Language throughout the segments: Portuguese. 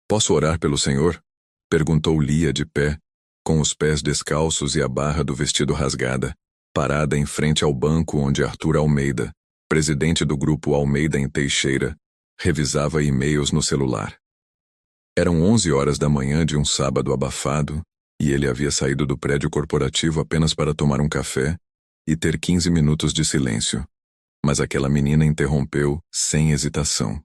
Posso orar pelo senhor? Perguntou Lia de pé, com os pés descalços e a barra do vestido rasgada, parada em frente ao banco onde Arthur Almeida, presidente do grupo Almeida em Teixeira, revisava e-mails no celular. Eram 11 horas da manhã de um sábado abafado, e ele havia saído do prédio corporativo apenas para tomar um café e ter 15 minutos de silêncio. Mas aquela menina interrompeu sem hesitação.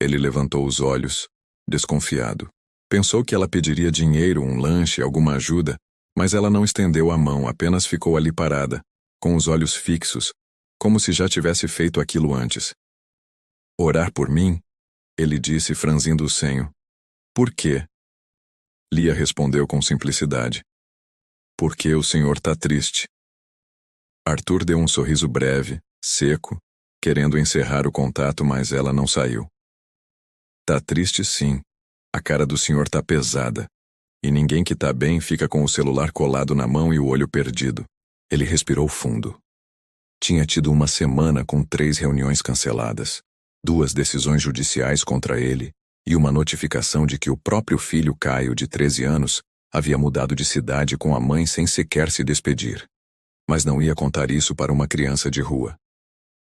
Ele levantou os olhos, desconfiado. Pensou que ela pediria dinheiro, um lanche, alguma ajuda, mas ela não estendeu a mão, apenas ficou ali parada, com os olhos fixos, como se já tivesse feito aquilo antes. Orar por mim? Ele disse, franzindo o senho. Por quê? Lia respondeu com simplicidade. Porque o senhor tá triste. Arthur deu um sorriso breve, seco, querendo encerrar o contato, mas ela não saiu. Tá triste sim. A cara do senhor tá pesada. E ninguém que tá bem fica com o celular colado na mão e o olho perdido. Ele respirou fundo. Tinha tido uma semana com 3 reuniões canceladas, 2 decisões judiciais contra ele e uma notificação de que o próprio filho Caio, de 13 anos, havia mudado de cidade com a mãe sem sequer se despedir. Mas não ia contar isso para uma criança de rua.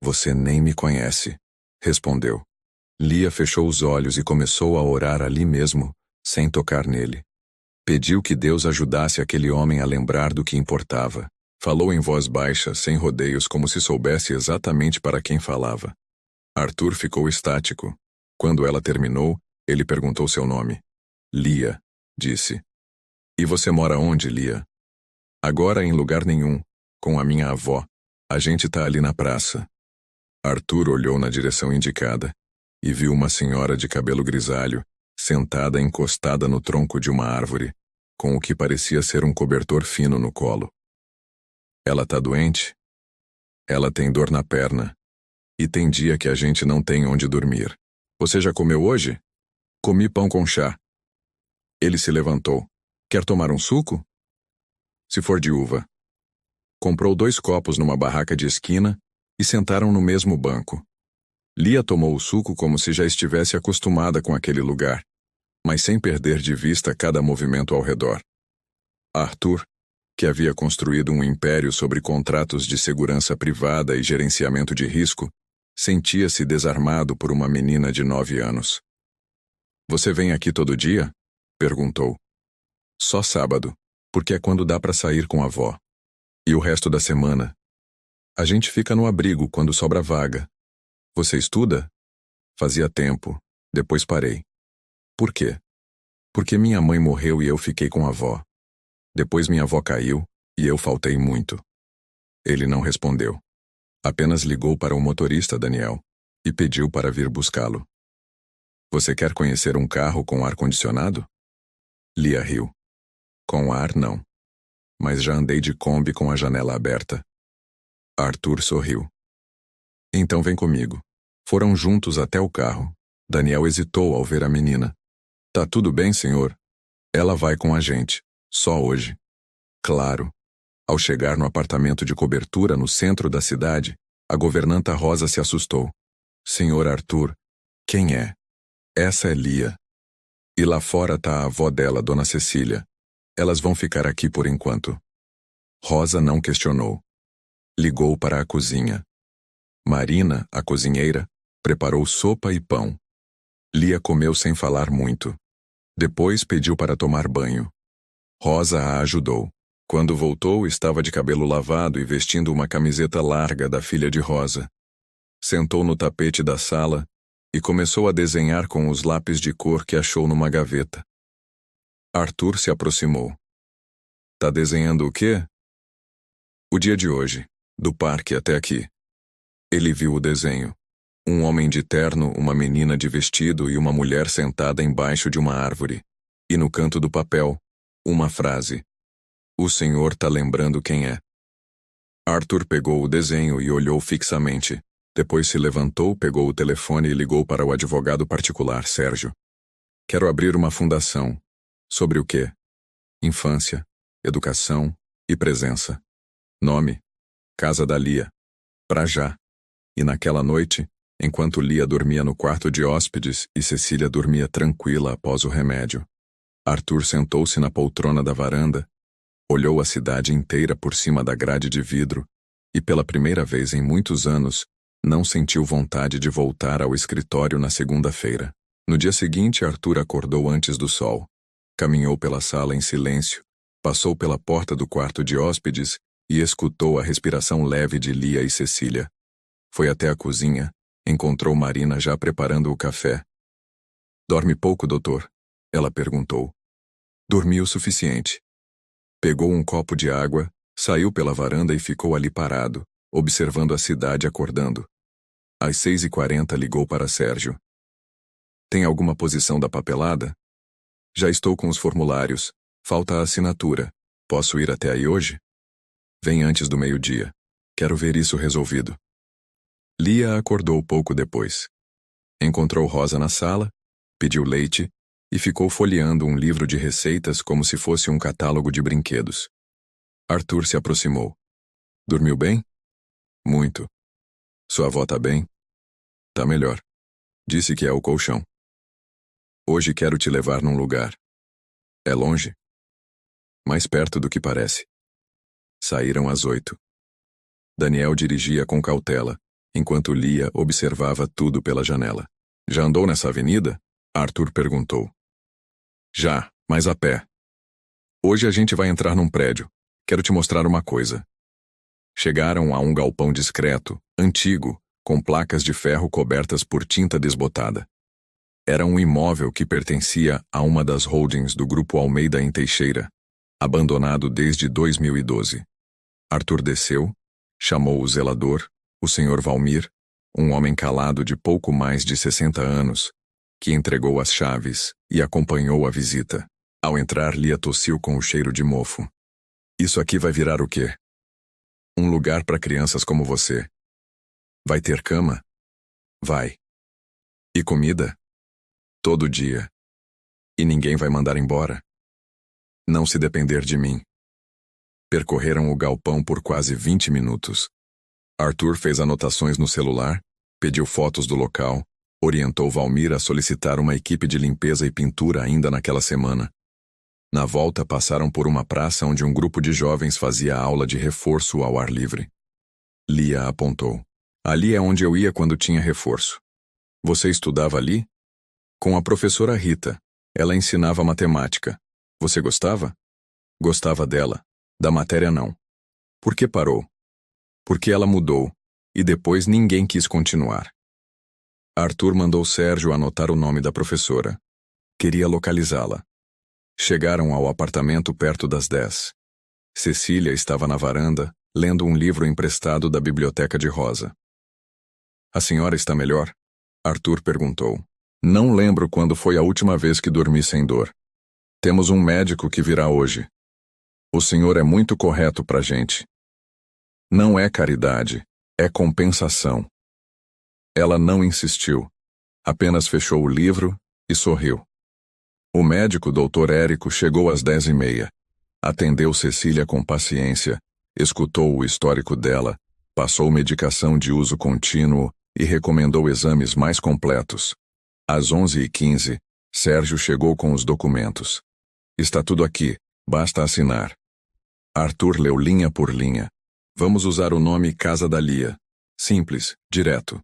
Você nem me conhece, respondeu. Lia fechou os olhos e começou a orar ali mesmo, sem tocar nele. Pediu que Deus ajudasse aquele homem a lembrar do que importava. Falou em voz baixa, sem rodeios, como se soubesse exatamente para quem falava. Arthur ficou estático. Quando ela terminou, ele perguntou seu nome. Lia, disse. E você mora onde, Lia? Agora em lugar nenhum, com a minha avó. A gente tá ali na praça. Arthur olhou na direção indicada e viu uma senhora de cabelo grisalho, sentada encostada no tronco de uma árvore, com o que parecia ser um cobertor fino no colo. Ela tá doente? Ela tem dor na perna. E tem dia que a gente não tem onde dormir. Você já comeu hoje? Comi pão com chá. Ele se levantou. Quer tomar um suco? Se for de uva. Comprou 2 copos numa barraca de esquina e sentaram no mesmo banco. Lia tomou o suco como se já estivesse acostumada com aquele lugar, mas sem perder de vista cada movimento ao redor. Arthur, que havia construído um império sobre contratos de segurança privada e gerenciamento de risco, sentia-se desarmado por uma menina de 9 anos. Você vem aqui todo dia? Perguntou. Só sábado, porque é quando dá para sair com a avó. E o resto da semana? A gente fica no abrigo quando sobra vaga. Você estuda? Fazia tempo, depois parei. Por quê? Porque minha mãe morreu e eu fiquei com a avó. Depois minha avó caiu e eu faltei muito. Ele não respondeu. Apenas ligou para o motorista, Daniel, e pediu para vir buscá-lo. Você quer conhecer um carro com ar-condicionado? Lia riu. Com ar, não. Mas já andei de Kombi com a janela aberta. Arthur sorriu. Então vem comigo. Foram juntos até o carro. Daniel hesitou ao ver a menina. Tá tudo bem, senhor? Ela vai com a gente. Só hoje. Claro. Ao chegar no apartamento de cobertura no centro da cidade, a governanta Rosa se assustou. Senhor Arthur, quem é? Essa é Lia. E lá fora tá a avó dela, Dona Cecília. Elas vão ficar aqui por enquanto. Rosa não questionou. Ligou para a cozinha. Marina, a cozinheira, preparou sopa e pão. Lia comeu sem falar muito. Depois pediu para tomar banho. Rosa a ajudou. Quando voltou, estava de cabelo lavado e vestindo uma camiseta larga da filha de Rosa. Sentou no tapete da sala e começou a desenhar com os lápis de cor que achou numa gaveta. Arthur se aproximou. Tá desenhando o quê? O dia de hoje, do parque até aqui. Ele viu o desenho. Um homem de terno, uma menina de vestido e uma mulher sentada embaixo de uma árvore. E no canto do papel, uma frase. O senhor tá lembrando quem é. Arthur pegou o desenho e olhou fixamente. Depois se levantou, pegou o telefone e ligou para o advogado particular, Sérgio. Quero abrir uma fundação. Sobre o quê? Infância, educação e presença. Nome: Casa da Lia. Pra já. E naquela noite, enquanto Lia dormia no quarto de hóspedes e Cecília dormia tranquila após o remédio. Arthur sentou-se na poltrona da varanda, olhou a cidade inteira por cima da grade de vidro e, pela primeira vez em muitos anos, não sentiu vontade de voltar ao escritório na segunda-feira. No dia seguinte, Arthur acordou antes do sol. Caminhou pela sala em silêncio, passou pela porta do quarto de hóspedes e escutou a respiração leve de Lia e Cecília. Foi até a cozinha, encontrou Marina já preparando o café. "Dorme pouco, doutor?" ela perguntou. "Dormi o suficiente." Pegou um copo de água, saiu pela varanda e ficou ali parado, observando a cidade acordando. Às 6h40 ligou para Sérgio. "Tem alguma posição da papelada?" "Já estou com os formulários. Falta a assinatura. Posso ir até aí hoje?" "Vem antes do meio-dia. Quero ver isso resolvido." Lia acordou pouco depois. Encontrou Rosa na sala, pediu leite e ficou folheando um livro de receitas como se fosse um catálogo de brinquedos. Arthur se aproximou. "Dormiu bem?" "Muito." "Sua avó tá bem?" "Tá melhor. Disse que é o colchão." "Hoje quero te levar num lugar." "É longe?" "Mais perto do que parece." Saíram às 8. Daniel dirigia com cautela, enquanto Lia observava tudo pela janela. "Já andou nessa avenida?" Arthur perguntou. "Já, mas a pé. Hoje a gente vai entrar num prédio. Quero te mostrar uma coisa." Chegaram a um galpão discreto, antigo, com placas de ferro cobertas por tinta desbotada. Era um imóvel que pertencia a uma das holdings do Grupo Almeida em Teixeira, abandonado desde 2012. Arthur desceu, chamou o zelador, o Sr. Valmir, um homem calado de pouco mais de 60 anos, que entregou as chaves e acompanhou a visita. Ao entrar, Lia tossiu com o cheiro de mofo. "Isso aqui vai virar o quê?" "Um lugar para crianças como você." "Vai ter cama?" "Vai." "E comida?" "Todo dia." "E ninguém vai mandar embora?" "Não se depender de mim." Percorreram o galpão por quase 20 minutos. Arthur fez anotações no celular, pediu fotos do local, orientou Valmir a solicitar uma equipe de limpeza e pintura ainda naquela semana. Na volta, passaram por uma praça onde um grupo de jovens fazia aula de reforço ao ar livre. Lia apontou. "Ali é onde eu ia quando tinha reforço." "Você estudava ali?" "Com a professora Rita. Ela ensinava matemática." "Você gostava?" "Gostava dela. Da matéria não." "Por que parou?" "Porque ela mudou, e depois ninguém quis continuar." Arthur mandou Sérgio anotar o nome da professora. Queria localizá-la. Chegaram ao apartamento perto das 10. Cecília estava na varanda, lendo um livro emprestado da biblioteca de Rosa. "A senhora está melhor?" Arthur perguntou. "Não lembro quando foi a última vez que dormi sem dor. Temos um médico que virá hoje. O senhor é muito correto pra gente. Não é caridade, é compensação." Ela não insistiu, apenas fechou o livro e sorriu. O médico, Dr. Érico, chegou às 10h30. Atendeu Cecília com paciência, escutou o histórico dela, passou medicação de uso contínuo e recomendou exames mais completos. Às 11h15, Sérgio chegou com os documentos. "Está tudo aqui, basta assinar." Arthur leu linha por linha. "Vamos usar o nome Casa da Lia. Simples, direto.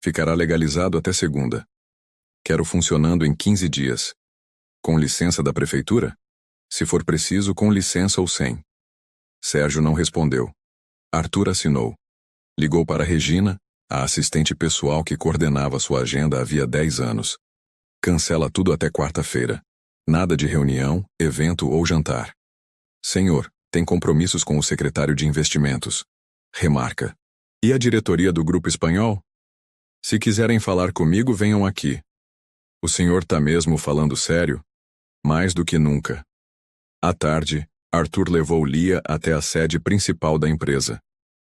Ficará legalizado até segunda. Quero funcionando em 15 dias. Com licença da prefeitura? Se for preciso, com licença ou sem." Sérgio não respondeu. Arthur assinou. Ligou para Regina, a assistente pessoal que coordenava sua agenda havia 10 anos. "Cancela tudo até quarta-feira. Nada de reunião, evento ou jantar. Senhor, tem compromissos com o secretário de investimentos." Remarca. "E a diretoria do Grupo Espanhol? Se quiserem falar comigo, venham aqui." "O senhor tá mesmo falando sério?" "Mais do que nunca." À tarde, Arthur levou Lia até a sede principal da empresa.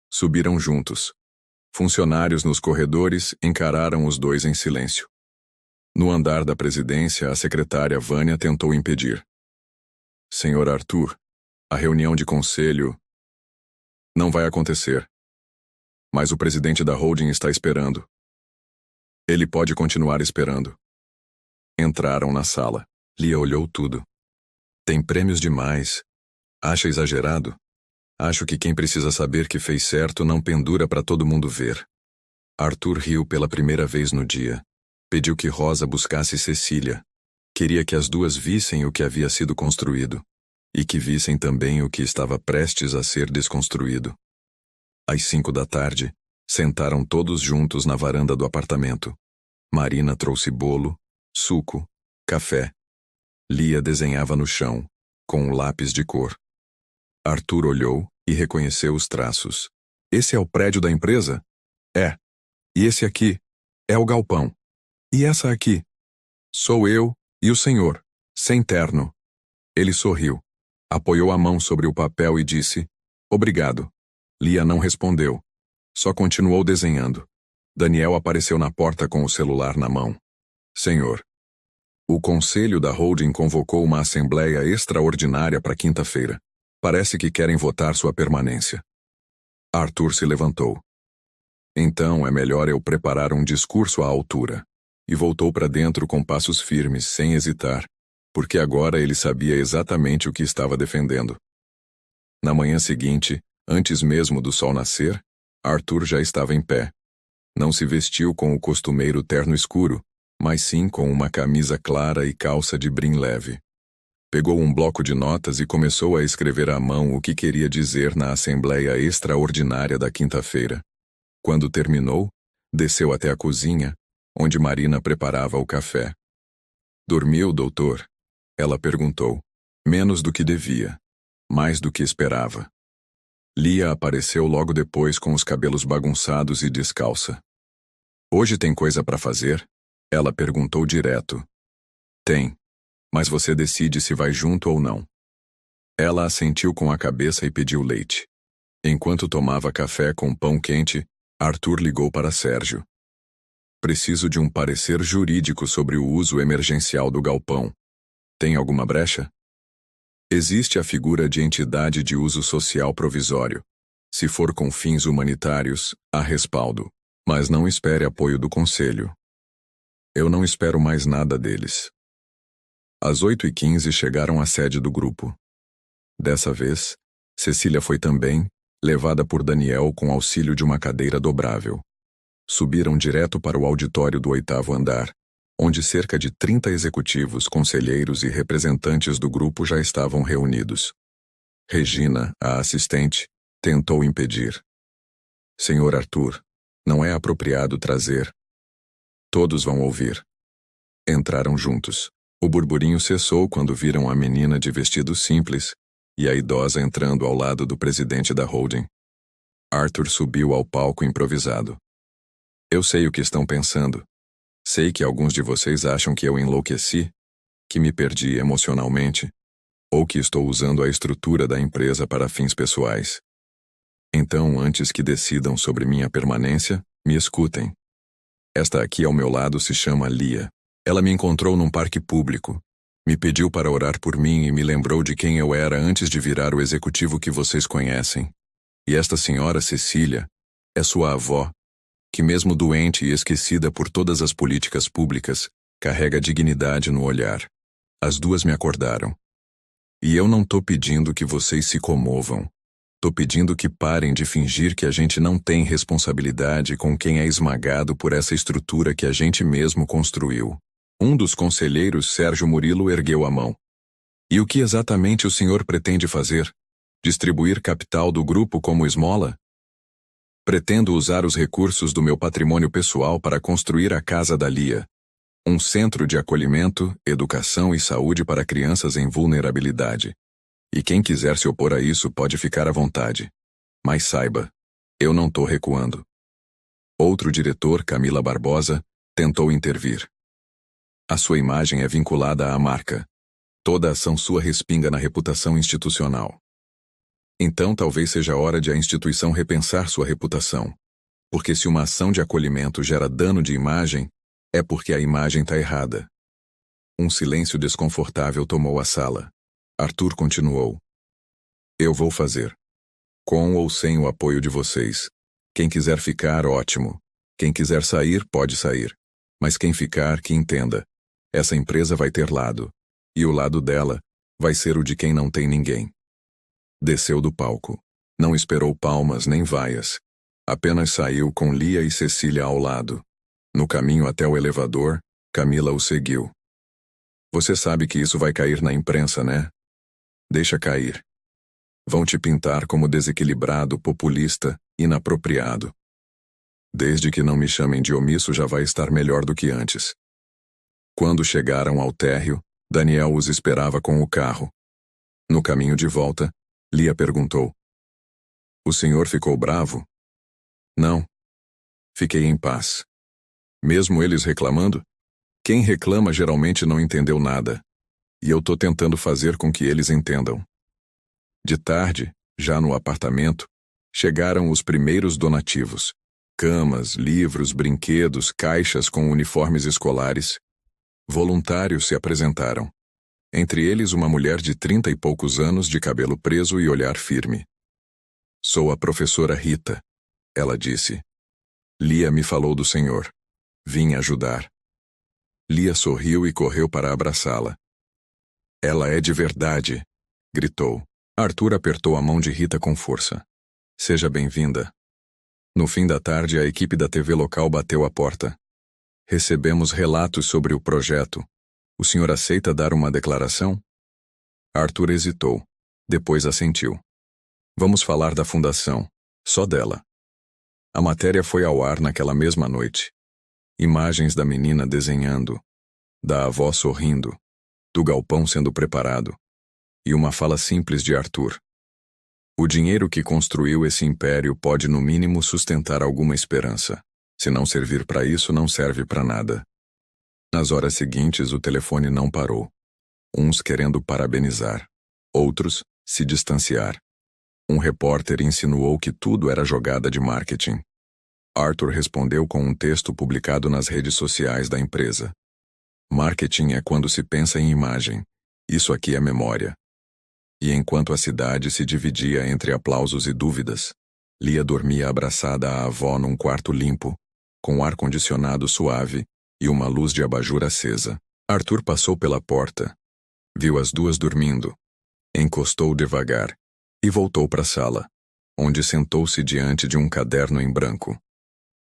Subiram juntos. Funcionários nos corredores encararam os dois em silêncio. No andar da presidência, a secretária Vânia tentou impedir. "Senhor Arthur, a reunião de conselho não vai acontecer. Mas o presidente da holding está esperando." Ele pode continuar esperando. Entraram na sala. Lia olhou tudo. Tem prêmios demais. Acha exagerado? Acho que quem precisa saber que fez certo não pendura para todo mundo ver. Arthur riu pela primeira vez no dia. Pediu que Rosa buscasse Cecília. Queria que as duas vissem o que havia sido construído. E que vissem também o que estava prestes a ser desconstruído. Às 5 da tarde, sentaram todos juntos na varanda do apartamento. Marina trouxe bolo, suco, café. Lia desenhava no chão, com um lápis de cor. Arthur olhou e reconheceu os traços. Esse é o prédio da empresa? É. E esse aqui? É o galpão. E essa aqui? Sou eu e o senhor, sem terno. Ele sorriu, apoiou a mão sobre o papel e disse, obrigado. Lia não respondeu. Só continuou desenhando. Daniel apareceu na porta com o celular na mão. Senhor. O conselho da holding convocou uma assembleia extraordinária para quinta-feira. Parece que querem votar sua permanência. Arthur se levantou. Então é melhor eu preparar um discurso à altura. E voltou para dentro com passos firmes, sem hesitar, porque agora ele sabia exatamente o que estava defendendo. Na manhã seguinte, antes mesmo do sol nascer, Arthur já estava em pé. Não se vestiu com o costumeiro terno escuro, mas sim com uma camisa clara e calça de brim leve. Pegou um bloco de notas e começou a escrever à mão o que queria dizer na Assembleia Extraordinária da quinta-feira. Quando terminou, desceu até a cozinha, onde Marina preparava o café. Dormiu, doutor? Ela perguntou. Menos do que devia. Mais do que esperava. Lia apareceu logo depois com os cabelos bagunçados e descalça. Hoje tem coisa para fazer? Ela perguntou direto. Tem. Mas você decide se vai junto ou não. Ela assentiu com a cabeça e pediu leite. Enquanto tomava café com pão quente, Arthur ligou para Sérgio. Preciso de um parecer jurídico sobre o uso emergencial do galpão. Tem alguma brecha? Existe a figura de entidade de uso social provisório. Se for com fins humanitários, há respaldo. Mas não espere apoio do conselho. Eu não espero mais nada deles. Às 8h15 chegaram à sede do grupo. Dessa vez, Cecília foi também, levada por Daniel com auxílio de uma cadeira dobrável. Subiram direto para o auditório do 8º andar, onde cerca de 30 executivos, conselheiros e representantes do grupo já estavam reunidos. Regina, a assistente, tentou impedir. Senhor Arthur, não é apropriado trazer. Todos vão ouvir. Entraram juntos. O burburinho cessou quando viram a menina de vestido simples e a idosa entrando ao lado do presidente da holding. Arthur subiu ao palco improvisado. Eu sei o que estão pensando. Sei que alguns de vocês acham que eu enlouqueci, que me perdi emocionalmente, ou que estou usando a estrutura da empresa para fins pessoais. Então, antes que decidam sobre minha permanência, me escutem. Esta aqui ao meu lado se chama Lia. Ela me encontrou num parque público. Me pediu para orar por mim e me lembrou de quem eu era antes de virar o executivo que vocês conhecem. E esta senhora Cecília é sua avó, que mesmo doente e esquecida por todas as políticas públicas, carrega dignidade no olhar. As duas me acordaram. E eu não tô pedindo que vocês se comovam. Tô pedindo que parem de fingir que a gente não tem responsabilidade com quem é esmagado por essa estrutura que a gente mesmo construiu. Um dos conselheiros, Sérgio Murilo, ergueu a mão. E o que exatamente o senhor pretende fazer? Distribuir capital do grupo como esmola? Pretendo usar os recursos do meu patrimônio pessoal para construir a Casa da Lia. Um centro de acolhimento, educação e saúde para crianças em vulnerabilidade. E quem quiser se opor a isso pode ficar à vontade. Mas saiba, eu não tô recuando. Outro diretor, Camila Barbosa, tentou intervir. A sua imagem é vinculada à marca. Toda ação sua respinga na reputação institucional. Então talvez seja hora de a instituição repensar sua reputação. Porque se uma ação de acolhimento gera dano de imagem, é porque a imagem está errada. Um silêncio desconfortável tomou a sala. Arthur continuou. Eu vou fazer. Com ou sem o apoio de vocês. Quem quiser ficar, ótimo. Quem quiser sair, pode sair. Mas quem ficar, que entenda. Essa empresa vai ter lado. E o lado dela vai ser o de quem não tem ninguém. Desceu do palco. Não esperou palmas nem vaias. Apenas saiu com Lia e Cecília ao lado. No caminho até o elevador, Camila o seguiu. Você sabe que isso vai cair na imprensa, né? Deixa cair. Vão te pintar como desequilibrado, populista, inapropriado. Desde que não me chamem de omisso já vai estar melhor do que antes. Quando chegaram ao térreo, Daniel os esperava com o carro. No caminho de volta, Lia perguntou. O senhor ficou bravo? Não. Fiquei em paz. Mesmo eles reclamando? Quem reclama geralmente não entendeu nada. E eu tô tentando fazer com que eles entendam. De tarde, já no apartamento, chegaram os primeiros donativos. Camas, livros, brinquedos, caixas com uniformes escolares. Voluntários se apresentaram. Entre eles uma mulher de 30 e poucos anos de cabelo preso e olhar firme. Sou a professora Rita, ela disse. Lia me falou do senhor. Vim ajudar. Lia sorriu e correu para abraçá-la. Ela é de verdade, gritou. Arthur apertou a mão de Rita com força. Seja bem-vinda. No fim da tarde, a equipe da TV local bateu à porta. Recebemos relatos sobre o projeto. O senhor aceita dar uma declaração? Arthur hesitou. Depois assentiu. Vamos falar da fundação. Só dela. A matéria foi ao ar naquela mesma noite. Imagens da menina desenhando, da avó sorrindo, do galpão sendo preparado, e uma fala simples de Arthur. O dinheiro que construiu esse império pode no mínimo sustentar alguma esperança. Se não servir para isso, não serve para nada. Nas horas seguintes, o telefone não parou. Uns querendo parabenizar, outros se distanciar. Um repórter insinuou que tudo era jogada de marketing. Arthur respondeu com um texto publicado nas redes sociais da empresa. Marketing é quando se pensa em imagem. Isso aqui é memória. E enquanto a cidade se dividia entre aplausos e dúvidas, Lia dormia abraçada à avó num quarto limpo, com ar-condicionado suave e uma luz de abajur acesa. Arthur passou pela porta. Viu as duas dormindo. Encostou devagar e voltou para a sala, onde sentou-se diante de um caderno em branco.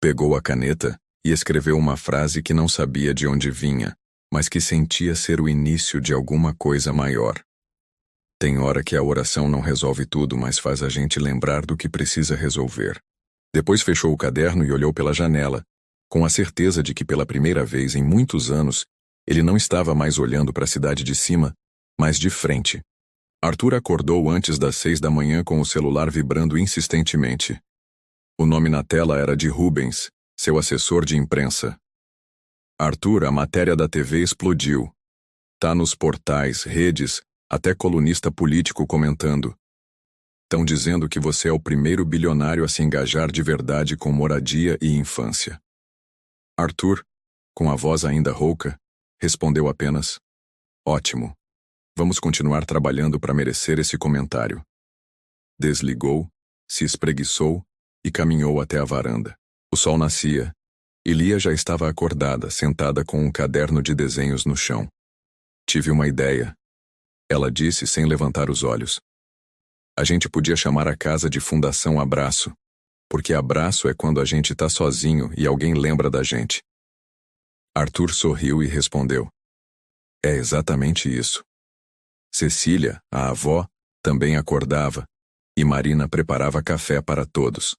Pegou a caneta e escreveu uma frase que não sabia de onde vinha, mas que sentia ser o início de alguma coisa maior. Tem hora que a oração não resolve tudo, mas faz a gente lembrar do que precisa resolver. Depois fechou o caderno e olhou pela janela, com a certeza de que pela primeira vez em muitos anos, ele não estava mais olhando para a cidade de cima, mas de frente. Arthur acordou antes das 6 da manhã com o celular vibrando insistentemente. O nome na tela era de Rubens, seu assessor de imprensa. Arthur, a matéria da TV explodiu. Tá nos portais, redes, até colunista político comentando. Tão dizendo que você é o primeiro bilionário a se engajar de verdade com moradia e infância. Arthur, com a voz ainda rouca, respondeu apenas: ótimo. Vamos continuar trabalhando para merecer esse comentário. Desligou, se espreguiçou e caminhou até a varanda. O sol nascia, e Lia já estava acordada, sentada com um caderno de desenhos no chão. Tive uma ideia, ela disse sem levantar os olhos. A gente podia chamar a casa de Fundação Abraço, porque abraço é quando a gente tá sozinho e alguém lembra da gente. Arthur sorriu e respondeu: é exatamente isso. Cecília, a avó, também acordava, e Marina preparava café para todos.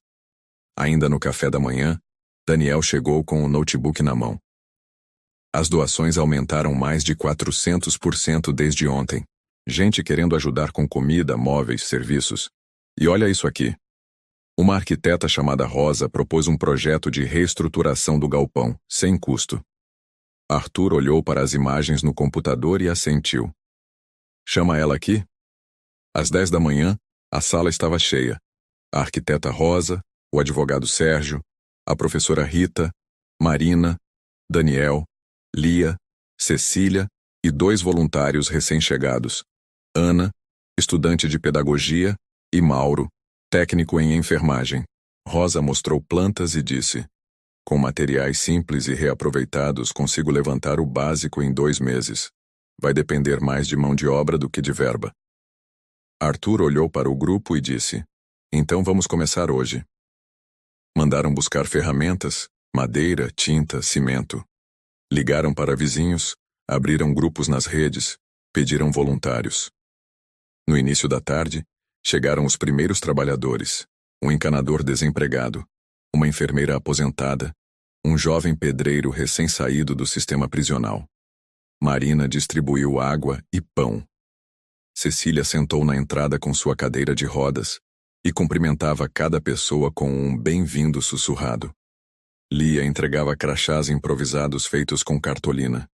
Ainda no café da manhã, Daniel chegou com o notebook na mão. As doações aumentaram mais de 400% desde ontem. Gente querendo ajudar com comida, móveis, serviços. E olha isso aqui. Uma arquiteta chamada Rosa propôs um projeto de reestruturação do galpão, sem custo. Arthur olhou para as imagens no computador e assentiu. Chama ela aqui? Às 10 da manhã, a sala estava cheia. A arquiteta Rosa, o advogado Sérgio, a professora Rita, Marina, Daniel, Lia, Cecília e 2 voluntários recém-chegados, Ana, estudante de pedagogia, e Mauro, técnico em enfermagem. Rosa mostrou plantas e disse: Com materiais simples e reaproveitados, consigo levantar o básico em 2 meses. Vai depender mais de mão de obra do que de verba. Arthur olhou para o grupo e disse: Então vamos começar hoje. Mandaram buscar ferramentas, madeira, tinta, cimento. Ligaram para vizinhos, abriram grupos nas redes, pediram voluntários. No início da tarde, chegaram os primeiros trabalhadores, um encanador desempregado, uma enfermeira aposentada, um jovem pedreiro recém-saído do sistema prisional. Marina distribuiu água e pão. Cecília sentou na entrada com sua cadeira de rodas e cumprimentava cada pessoa com um bem-vindo sussurrado. Lia entregava crachás improvisados feitos com cartolina.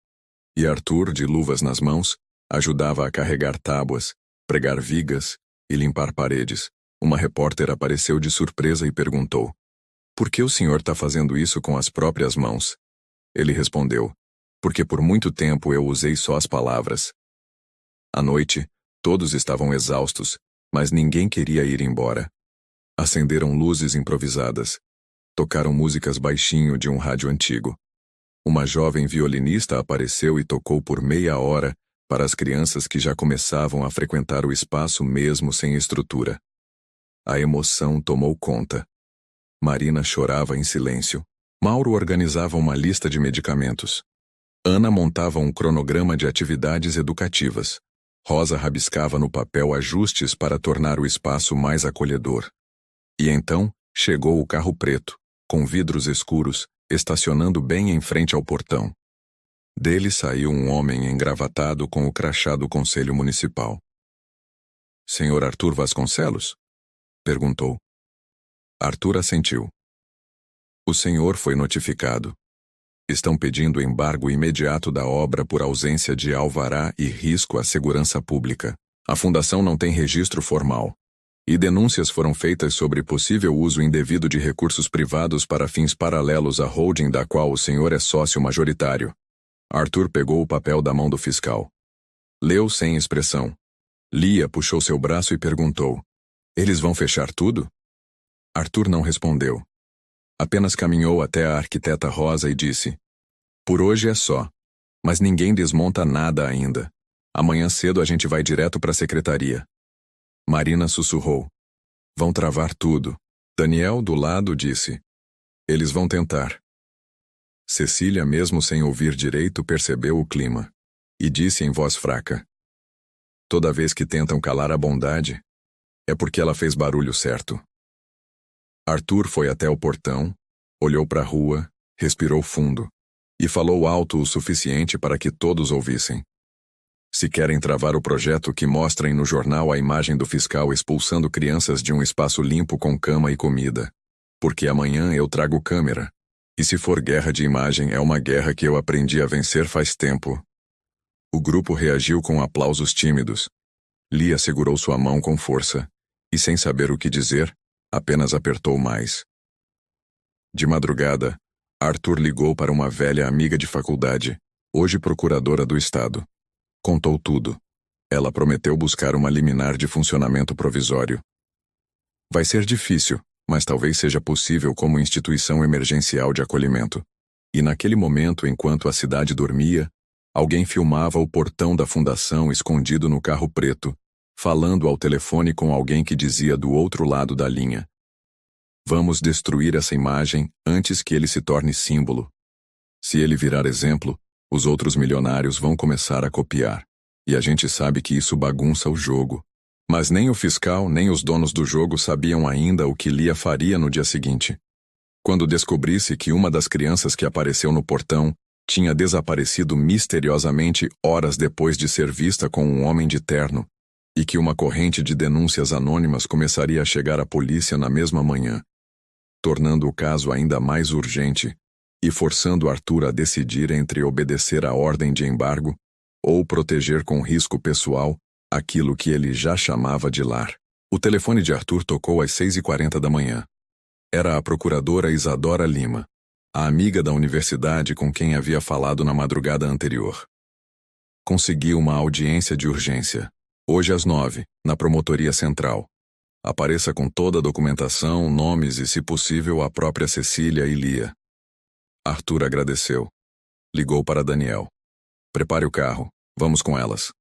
E Arthur, de luvas nas mãos, ajudava a carregar tábuas, pregar vigas e limpar paredes. Uma repórter apareceu de surpresa e perguntou: Por que o senhor está fazendo isso com as próprias mãos? Ele respondeu: Porque por muito tempo eu usei só as palavras. À noite, todos estavam exaustos, mas ninguém queria ir embora. Acenderam luzes improvisadas. Tocaram músicas baixinho de um rádio antigo. Uma jovem violinista apareceu e tocou por meia hora para as crianças que já começavam a frequentar o espaço mesmo sem estrutura. A emoção tomou conta. Marina chorava em silêncio. Mauro organizava uma lista de medicamentos. Ana montava um cronograma de atividades educativas. Rosa rabiscava no papel ajustes para tornar o espaço mais acolhedor. E então, chegou o carro preto, com vidros escuros, estacionando bem em frente ao portão. Dele saiu um homem engravatado com o crachá do Conselho Municipal. Senhor Arthur Vasconcelos? Perguntou. Arthur assentiu. O senhor foi notificado. Estão pedindo embargo imediato da obra por ausência de alvará e risco à segurança pública. A fundação não tem registro formal. E denúncias foram feitas sobre possível uso indevido de recursos privados para fins paralelos à holding da qual o senhor é sócio majoritário. Arthur pegou o papel da mão do fiscal. Leu sem expressão. Lia puxou seu braço e perguntou: Eles vão fechar tudo? Arthur não respondeu. Apenas caminhou até a arquiteta Rosa e disse: Por hoje é só. Mas ninguém desmonta nada ainda. Amanhã cedo a gente vai direto para a secretaria. Marina sussurrou: Vão travar tudo. Daniel, do lado, disse: Eles vão tentar. Cecília, mesmo sem ouvir direito, percebeu o clima. E disse em voz fraca: Toda vez que tentam calar a bondade, é porque ela fez barulho certo. Arthur foi até o portão, olhou para a rua, respirou fundo, e falou alto o suficiente para que todos ouvissem. Se querem travar o projeto, que mostrem no jornal a imagem do fiscal expulsando crianças de um espaço limpo com cama e comida. Porque amanhã eu trago câmera. E se for guerra de imagem, é uma guerra que eu aprendi a vencer faz tempo. O grupo reagiu com aplausos tímidos. Lia segurou sua mão com força, e sem saber o que dizer, apenas apertou mais. De madrugada, Arthur ligou para uma velha amiga de faculdade, hoje procuradora do estado. Contou tudo. Ela prometeu buscar uma liminar de funcionamento provisório. Vai ser difícil, mas talvez seja possível como instituição emergencial de acolhimento. E naquele momento, enquanto a cidade dormia, alguém filmava o portão da fundação escondido no carro preto, falando ao telefone com alguém que dizia do outro lado da linha: Vamos destruir essa imagem antes que ele se torne símbolo. Se ele virar exemplo, os outros milionários vão começar a copiar. E a gente sabe que isso bagunça o jogo. Mas nem o fiscal nem os donos do jogo sabiam ainda o que Lia faria no dia seguinte. Quando descobrisse que uma das crianças que apareceu no portão tinha desaparecido misteriosamente horas depois de ser vista com um homem de terno, e que uma corrente de denúncias anônimas começaria a chegar à polícia na mesma manhã, tornando o caso ainda mais urgente e forçando Arthur a decidir entre obedecer à ordem de embargo ou proteger com risco pessoal aquilo que ele já chamava de lar. O telefone de Arthur tocou às 6h40 da manhã. Era a procuradora Isadora Lima, a amiga da universidade com quem havia falado na madrugada anterior. Conseguiu uma audiência de urgência, hoje às 9h, na Promotoria Central. Apareça com toda a documentação, nomes e, se possível, a própria Cecília e Lia. Arthur agradeceu. Ligou para Daniel. Prepare o carro, vamos com elas.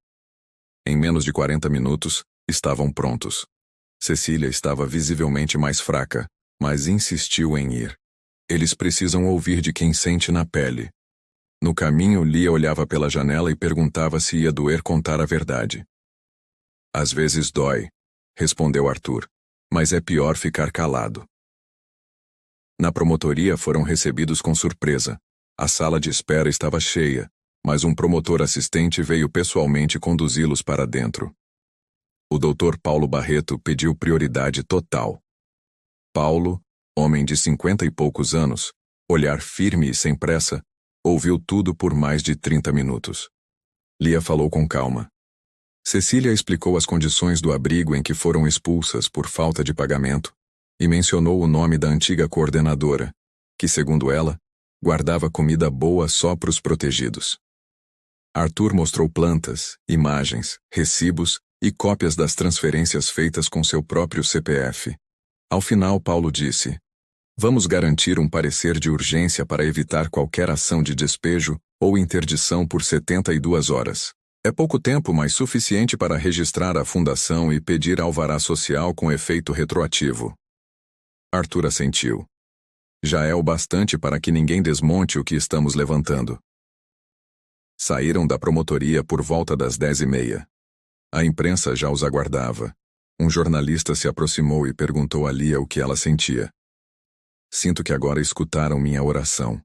Em menos de 40 minutos, estavam prontos. Cecília estava visivelmente mais fraca, mas insistiu em ir. Eles precisam ouvir de quem sente na pele. No caminho, Lia olhava pela janela e perguntava se ia doer contar a verdade. Às vezes dói, respondeu Arthur, mas é pior ficar calado. Na promotoria foram recebidos com surpresa. A sala de espera estava cheia, mas um promotor assistente veio pessoalmente conduzi-los para dentro. O Dr. Paulo Barreto pediu prioridade total. Paulo, homem de 50 e poucos anos, olhar firme e sem pressa, ouviu tudo por mais de 30 minutos. Lia falou com calma. Cecília explicou as condições do abrigo em que foram expulsas por falta de pagamento e mencionou o nome da antiga coordenadora, que, segundo ela, guardava comida boa só para os protegidos. Arthur mostrou plantas, imagens, recibos e cópias das transferências feitas com seu próprio CPF. Ao final, Paulo disse: "Vamos garantir um parecer de urgência para evitar qualquer ação de despejo ou interdição por 72 horas. É pouco tempo, mas suficiente para registrar a fundação e pedir alvará social com efeito retroativo." Arthur assentiu. Já é o bastante para que ninguém desmonte o que estamos levantando. Saíram da promotoria por volta das 10h30. A imprensa já os aguardava. Um jornalista se aproximou e perguntou a Lia o que ela sentia. "Sinto que agora escutaram minha oração."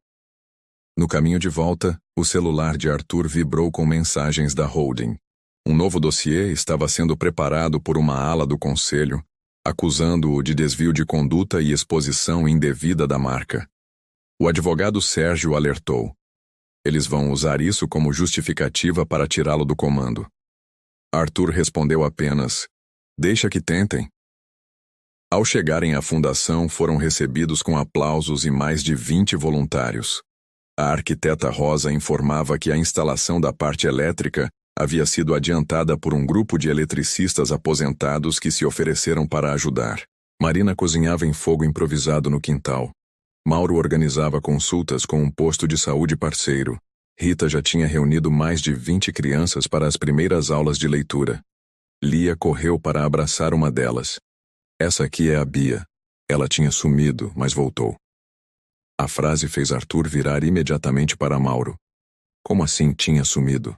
No caminho de volta, o celular de Arthur vibrou com mensagens da holding. Um novo dossiê estava sendo preparado por uma ala do conselho, acusando-o de desvio de conduta e exposição indevida da marca. O advogado Sérgio alertou. Eles vão usar isso como justificativa para tirá-lo do comando. Arthur respondeu apenas: "Deixa que tentem." Ao chegarem à fundação, foram recebidos com aplausos e mais de 20 voluntários. A arquiteta Rosa informava que a instalação da parte elétrica havia sido adiantada por um grupo de eletricistas aposentados que se ofereceram para ajudar. Marina cozinhava em fogo improvisado no quintal. Mauro organizava consultas com um posto de saúde parceiro. Rita já tinha reunido mais de 20 crianças para as primeiras aulas de leitura. Lia correu para abraçar uma delas. "Essa aqui é a Bia. Ela tinha sumido, mas voltou." A frase fez Arthur virar imediatamente para Mauro. "Como assim tinha sumido?"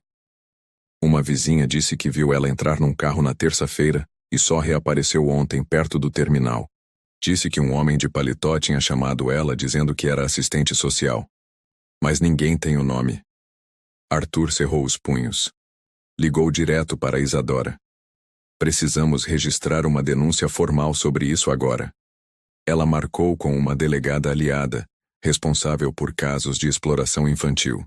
"Uma vizinha disse que viu ela entrar num carro na terça-feira e só reapareceu ontem perto do terminal. Disse que um homem de paletó tinha chamado ela dizendo que era assistente social. Mas ninguém tem o nome." Arthur cerrou os punhos. Ligou direto para Isadora. "Precisamos registrar uma denúncia formal sobre isso agora." Ela marcou com uma delegada aliada, responsável por casos de exploração infantil.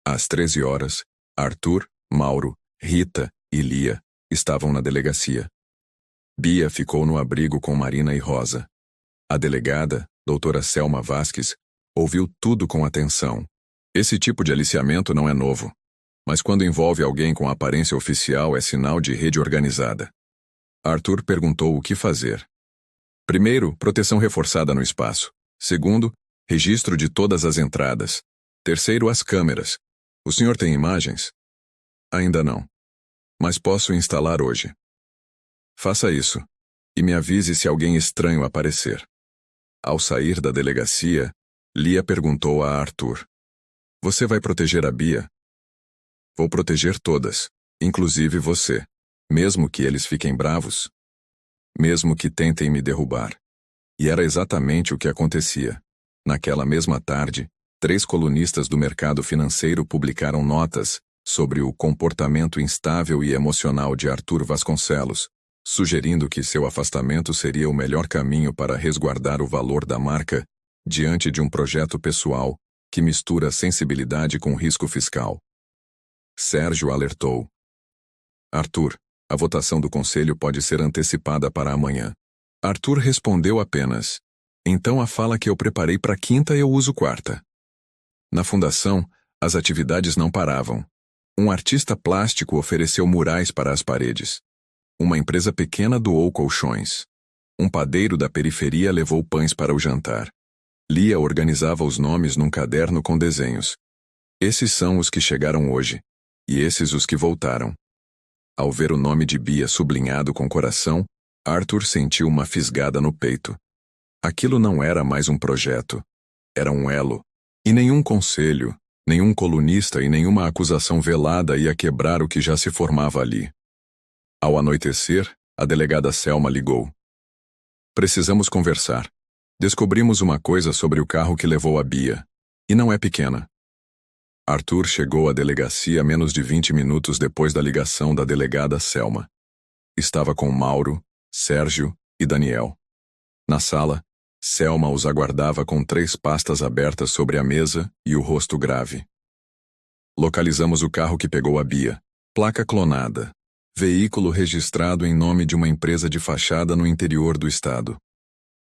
Às 13 horas, Arthur, Mauro, Rita e Lia estavam na delegacia. Bia ficou no abrigo com Marina e Rosa. A delegada, doutora Selma Vasques, ouviu tudo com atenção. Esse tipo de aliciamento não é novo, mas quando envolve alguém com aparência oficial é sinal de rede organizada. Arthur perguntou o que fazer. Primeiro, proteção reforçada no espaço. Segundo, registro de todas as entradas. Terceiro, as câmeras. O senhor tem imagens? Ainda não. Mas posso instalar hoje. Faça isso, e me avise se alguém estranho aparecer. Ao sair da delegacia, Lia perguntou a Arthur: "Você vai proteger a Bia?" "Vou proteger todas, inclusive você, mesmo que eles fiquem bravos. Mesmo que tentem me derrubar." E era exatamente o que acontecia. Naquela mesma tarde, 3 colunistas do mercado financeiro publicaram notas sobre o comportamento instável e emocional de Arthur Vasconcelos, sugerindo que seu afastamento seria o melhor caminho para resguardar o valor da marca diante de um projeto pessoal que mistura sensibilidade com risco fiscal. Sérgio alertou: "Arthur, a votação do conselho pode ser antecipada para amanhã." Arthur respondeu apenas: "Então a fala que eu preparei para quinta eu uso quarta." Na fundação, as atividades não paravam. Um artista plástico ofereceu murais para as paredes. Uma empresa pequena doou colchões. Um padeiro da periferia levou pães para o jantar. Lia organizava os nomes num caderno com desenhos. Esses são os que chegaram hoje, e esses os que voltaram. Ao ver o nome de Bia sublinhado com coração, Arthur sentiu uma fisgada no peito. Aquilo não era mais um projeto. Era um elo. E nenhum conselho, nenhum colunista e nenhuma acusação velada ia quebrar o que já se formava ali. Ao anoitecer, a delegada Selma ligou. Precisamos conversar. Descobrimos uma coisa sobre o carro que levou a Bia. E não é pequena. Arthur chegou à delegacia menos de 20 minutos depois da ligação da delegada Selma. Estava com Mauro, Sérgio e Daniel. Na sala, Selma os aguardava com 3 pastas abertas sobre a mesa e o rosto grave. Localizamos o carro que pegou a Bia. Placa clonada. Veículo registrado em nome de uma empresa de fachada no interior do estado.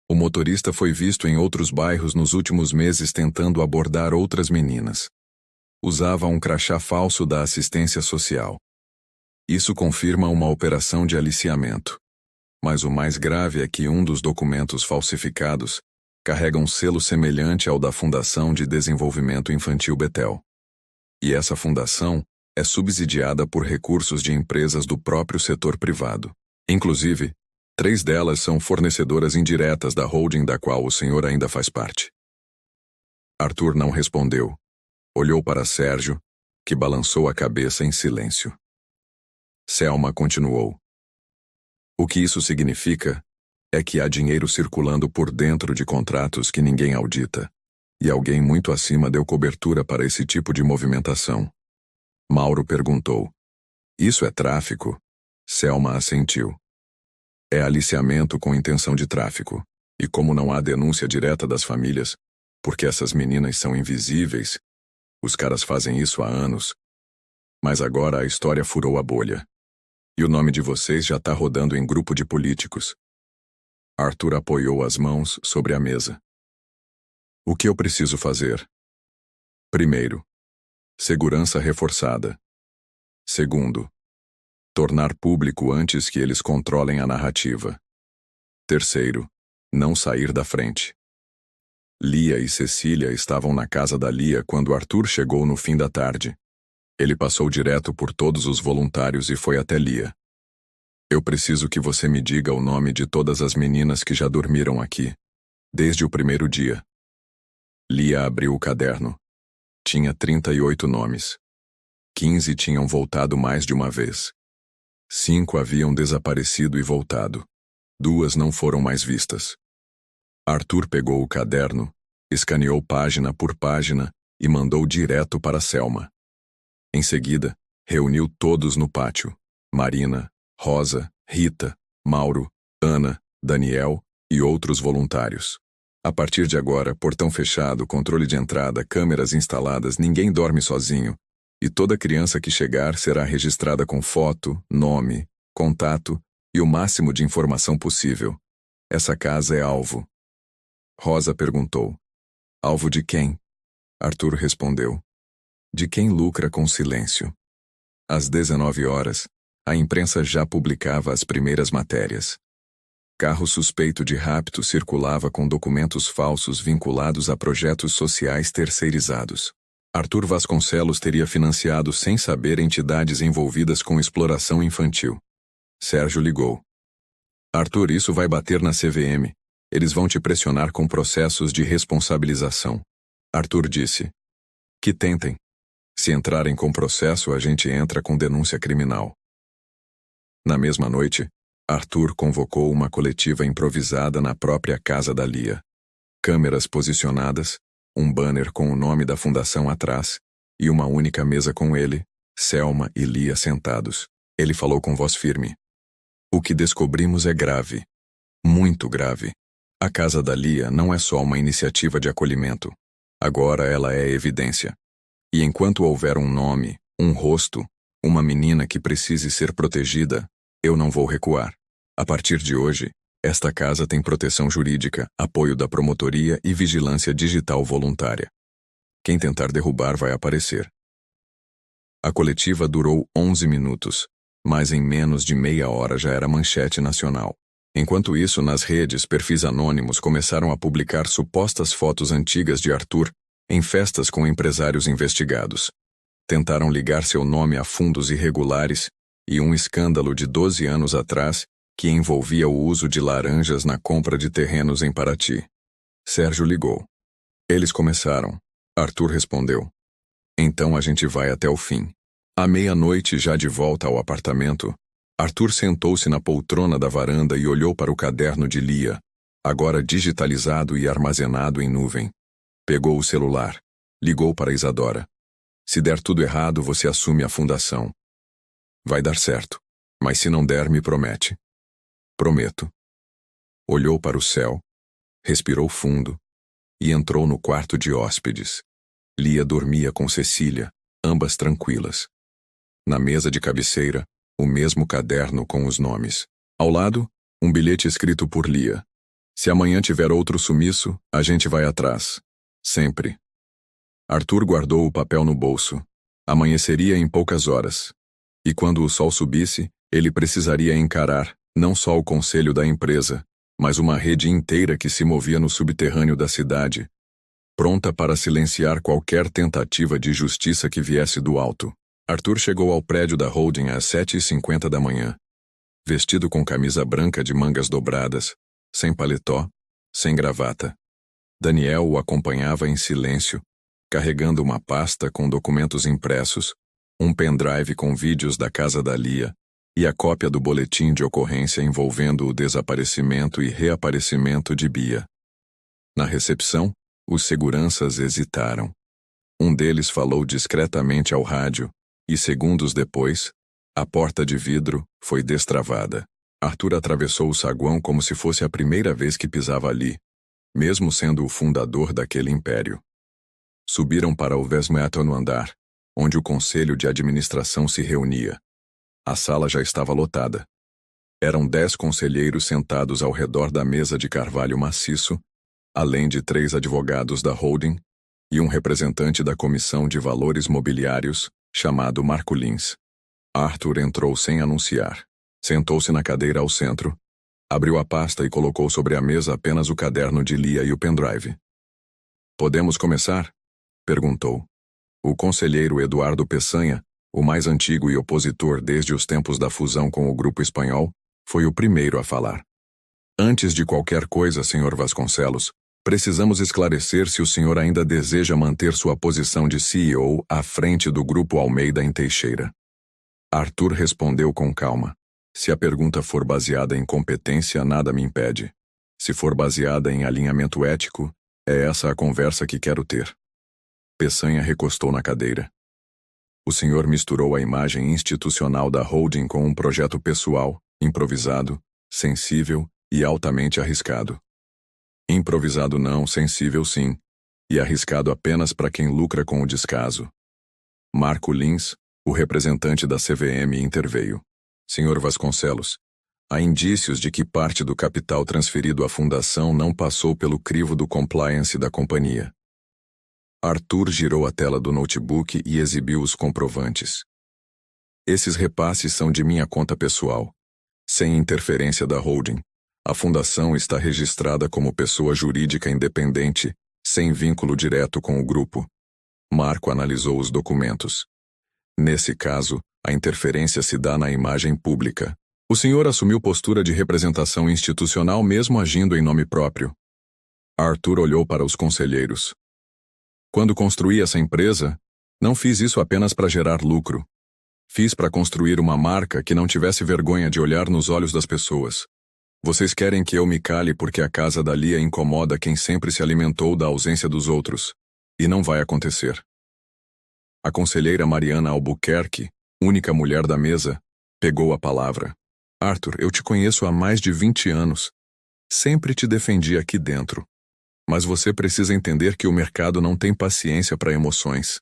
O motorista foi visto em outros bairros nos últimos meses tentando abordar outras meninas. Usava um crachá falso da assistência social. Isso confirma uma operação de aliciamento. Mas o mais grave é que um dos documentos falsificados carrega um selo semelhante ao da Fundação de Desenvolvimento Infantil Betel. E essa fundação é subsidiada por recursos de empresas do próprio setor privado. Inclusive, 3 delas são fornecedoras indiretas da holding da qual o senhor ainda faz parte. Arthur não respondeu. Olhou para Sérgio, que balançou a cabeça em silêncio. Selma continuou. O que isso significa é que há dinheiro circulando por dentro de contratos que ninguém audita, e alguém muito acima deu cobertura para esse tipo de movimentação. Mauro perguntou. Isso é tráfico? Selma assentiu. É aliciamento com intenção de tráfico, e como não há denúncia direta das famílias, porque essas meninas são invisíveis, os caras fazem isso há anos. Mas agora a história furou a bolha. E o nome de vocês já está rodando em grupo de políticos. Arthur apoiou as mãos sobre a mesa. O que eu preciso fazer? Primeiro, segurança reforçada. Segundo, tornar público antes que eles controlem a narrativa. Terceiro, não sair da frente. Lia e Cecília estavam na casa da Lia quando Arthur chegou no fim da tarde. Ele passou direto por todos os voluntários e foi até Lia. Eu preciso que você me diga o nome de todas as meninas que já dormiram aqui, desde o primeiro dia. Lia abriu o caderno. Tinha 38 nomes. 15 tinham voltado mais de uma vez. 5 haviam desaparecido e voltado. 2 não foram mais vistas. Arthur pegou o caderno, escaneou página por página e mandou direto para Selma. Em seguida, reuniu todos no pátio: Marina, Rosa, Rita, Mauro, Ana, Daniel e outros voluntários. A partir de agora, portão fechado, controle de entrada, câmeras instaladas, ninguém dorme sozinho, e toda criança que chegar será registrada com foto, nome, contato e o máximo de informação possível. Essa casa é alvo. Rosa perguntou. Alvo de quem? Arthur respondeu. De quem lucra com silêncio. Às 19 horas, a imprensa já publicava as primeiras matérias. Carro suspeito de rapto circulava com documentos falsos vinculados a projetos sociais terceirizados. Arthur Vasconcelos teria financiado sem saber entidades envolvidas com exploração infantil. Sérgio ligou. Arthur, isso vai bater na CVM. Eles vão te pressionar com processos de responsabilização. Arthur disse. Que tentem. Se entrarem com processo, a gente entra com denúncia criminal. Na mesma noite, Arthur convocou uma coletiva improvisada na própria casa da Lia. Câmeras posicionadas, um banner com o nome da fundação atrás e uma única mesa com ele, Selma e Lia sentados. Ele falou com voz firme. O que descobrimos é grave. Muito grave. A casa da Lia não é só uma iniciativa de acolhimento. Agora ela é evidência. E enquanto houver um nome, um rosto, uma menina que precise ser protegida, eu não vou recuar. A partir de hoje, esta casa tem proteção jurídica, apoio da promotoria e vigilância digital voluntária. Quem tentar derrubar vai aparecer. A coletiva durou 11 minutos, mas em menos de meia hora já era manchete nacional. Enquanto isso, nas redes, perfis anônimos começaram a publicar supostas fotos antigas de Arthur em festas com empresários investigados. Tentaram ligar seu nome a fundos irregulares e um escândalo de 12 anos atrás que envolvia o uso de laranjas na compra de terrenos em Paraty. Sérgio ligou. Eles começaram. Arthur respondeu. Então a gente vai até o fim. À meia-noite, já de volta ao apartamento, Arthur sentou-se na poltrona da varanda e olhou para o caderno de Lia, agora digitalizado e armazenado em nuvem. Pegou o celular. Ligou para Isadora. Se der tudo errado, você assume a fundação. Vai dar certo. Mas se não der, me promete. Prometo. Olhou para o céu, respirou fundo e entrou no quarto de hóspedes. Lia dormia com Cecília, ambas tranquilas. Na mesa de cabeceira, o mesmo caderno com os nomes. Ao lado, um bilhete escrito por Lia. Se amanhã tiver outro sumiço, a gente vai atrás. Sempre. Arthur guardou o papel no bolso. Amanheceria em poucas horas. E quando o sol subisse, ele precisaria encarar, não só o conselho da empresa, mas uma rede inteira que se movia no subterrâneo da cidade, pronta para silenciar qualquer tentativa de justiça que viesse do alto. Arthur chegou ao prédio da holding às 7h50 da manhã. Vestido com camisa branca de mangas dobradas, sem paletó, sem gravata. Daniel o acompanhava em silêncio, carregando uma pasta com documentos impressos, um pendrive com vídeos da casa da Lia e a cópia do boletim de ocorrência envolvendo o desaparecimento e reaparecimento de Bia. Na recepção, os seguranças hesitaram. Um deles falou discretamente ao rádio e, segundos depois, a porta de vidro foi destravada. Arthur atravessou o saguão como se fosse a primeira vez que pisava ali, mesmo sendo o fundador daquele império. Subiram para o 20º andar, onde o conselho de administração se reunia. A sala já estava lotada. Eram 10 conselheiros sentados ao redor da mesa de carvalho maciço, além de 3 advogados da holding e um representante da Comissão de Valores Mobiliários, chamado Marco Lins. Arthur entrou sem anunciar. Sentou-se na cadeira ao centro, abriu a pasta e colocou sobre a mesa apenas o caderno de Lia e o pendrive. "Podemos começar?" perguntou. O conselheiro Eduardo Peçanha, o mais antigo e opositor desde os tempos da fusão com o Grupo Espanhol, foi o primeiro a falar. "Antes de qualquer coisa, Sr. Vasconcelos, precisamos esclarecer se o senhor ainda deseja manter sua posição de CEO à frente do Grupo Almeida em Teixeira." Arthur respondeu com calma. "Se a pergunta for baseada em competência, nada me impede. Se for baseada em alinhamento ético, é essa a conversa que quero ter." Peçanha recostou na cadeira. O senhor misturou a imagem institucional da holding com um projeto pessoal, improvisado, sensível e altamente arriscado. Improvisado não, sensível sim, e arriscado apenas para quem lucra com o descaso. Marco Lins, o representante da CVM, interveio. "Senhor Vasconcelos, há indícios de que parte do capital transferido à fundação não passou pelo crivo do compliance da companhia." Arthur girou a tela do notebook e exibiu os comprovantes. "Esses repasses são de minha conta pessoal, sem interferência da holding. A fundação está registrada como pessoa jurídica independente, sem vínculo direto com o grupo." Marco analisou os documentos. "Nesse caso, a interferência se dá na imagem pública. O senhor assumiu postura de representação institucional mesmo agindo em nome próprio." Arthur olhou para os conselheiros. "Quando construí essa empresa, não fiz isso apenas para gerar lucro. Fiz para construir uma marca que não tivesse vergonha de olhar nos olhos das pessoas. Vocês querem que eu me cale porque a casa da Lia incomoda quem sempre se alimentou da ausência dos outros. E não vai acontecer." A conselheira Mariana Albuquerque, única mulher da mesa, pegou a palavra. "Arthur, eu te conheço há mais de 20 anos. Sempre te defendi aqui dentro. Mas você precisa entender que o mercado não tem paciência para emoções.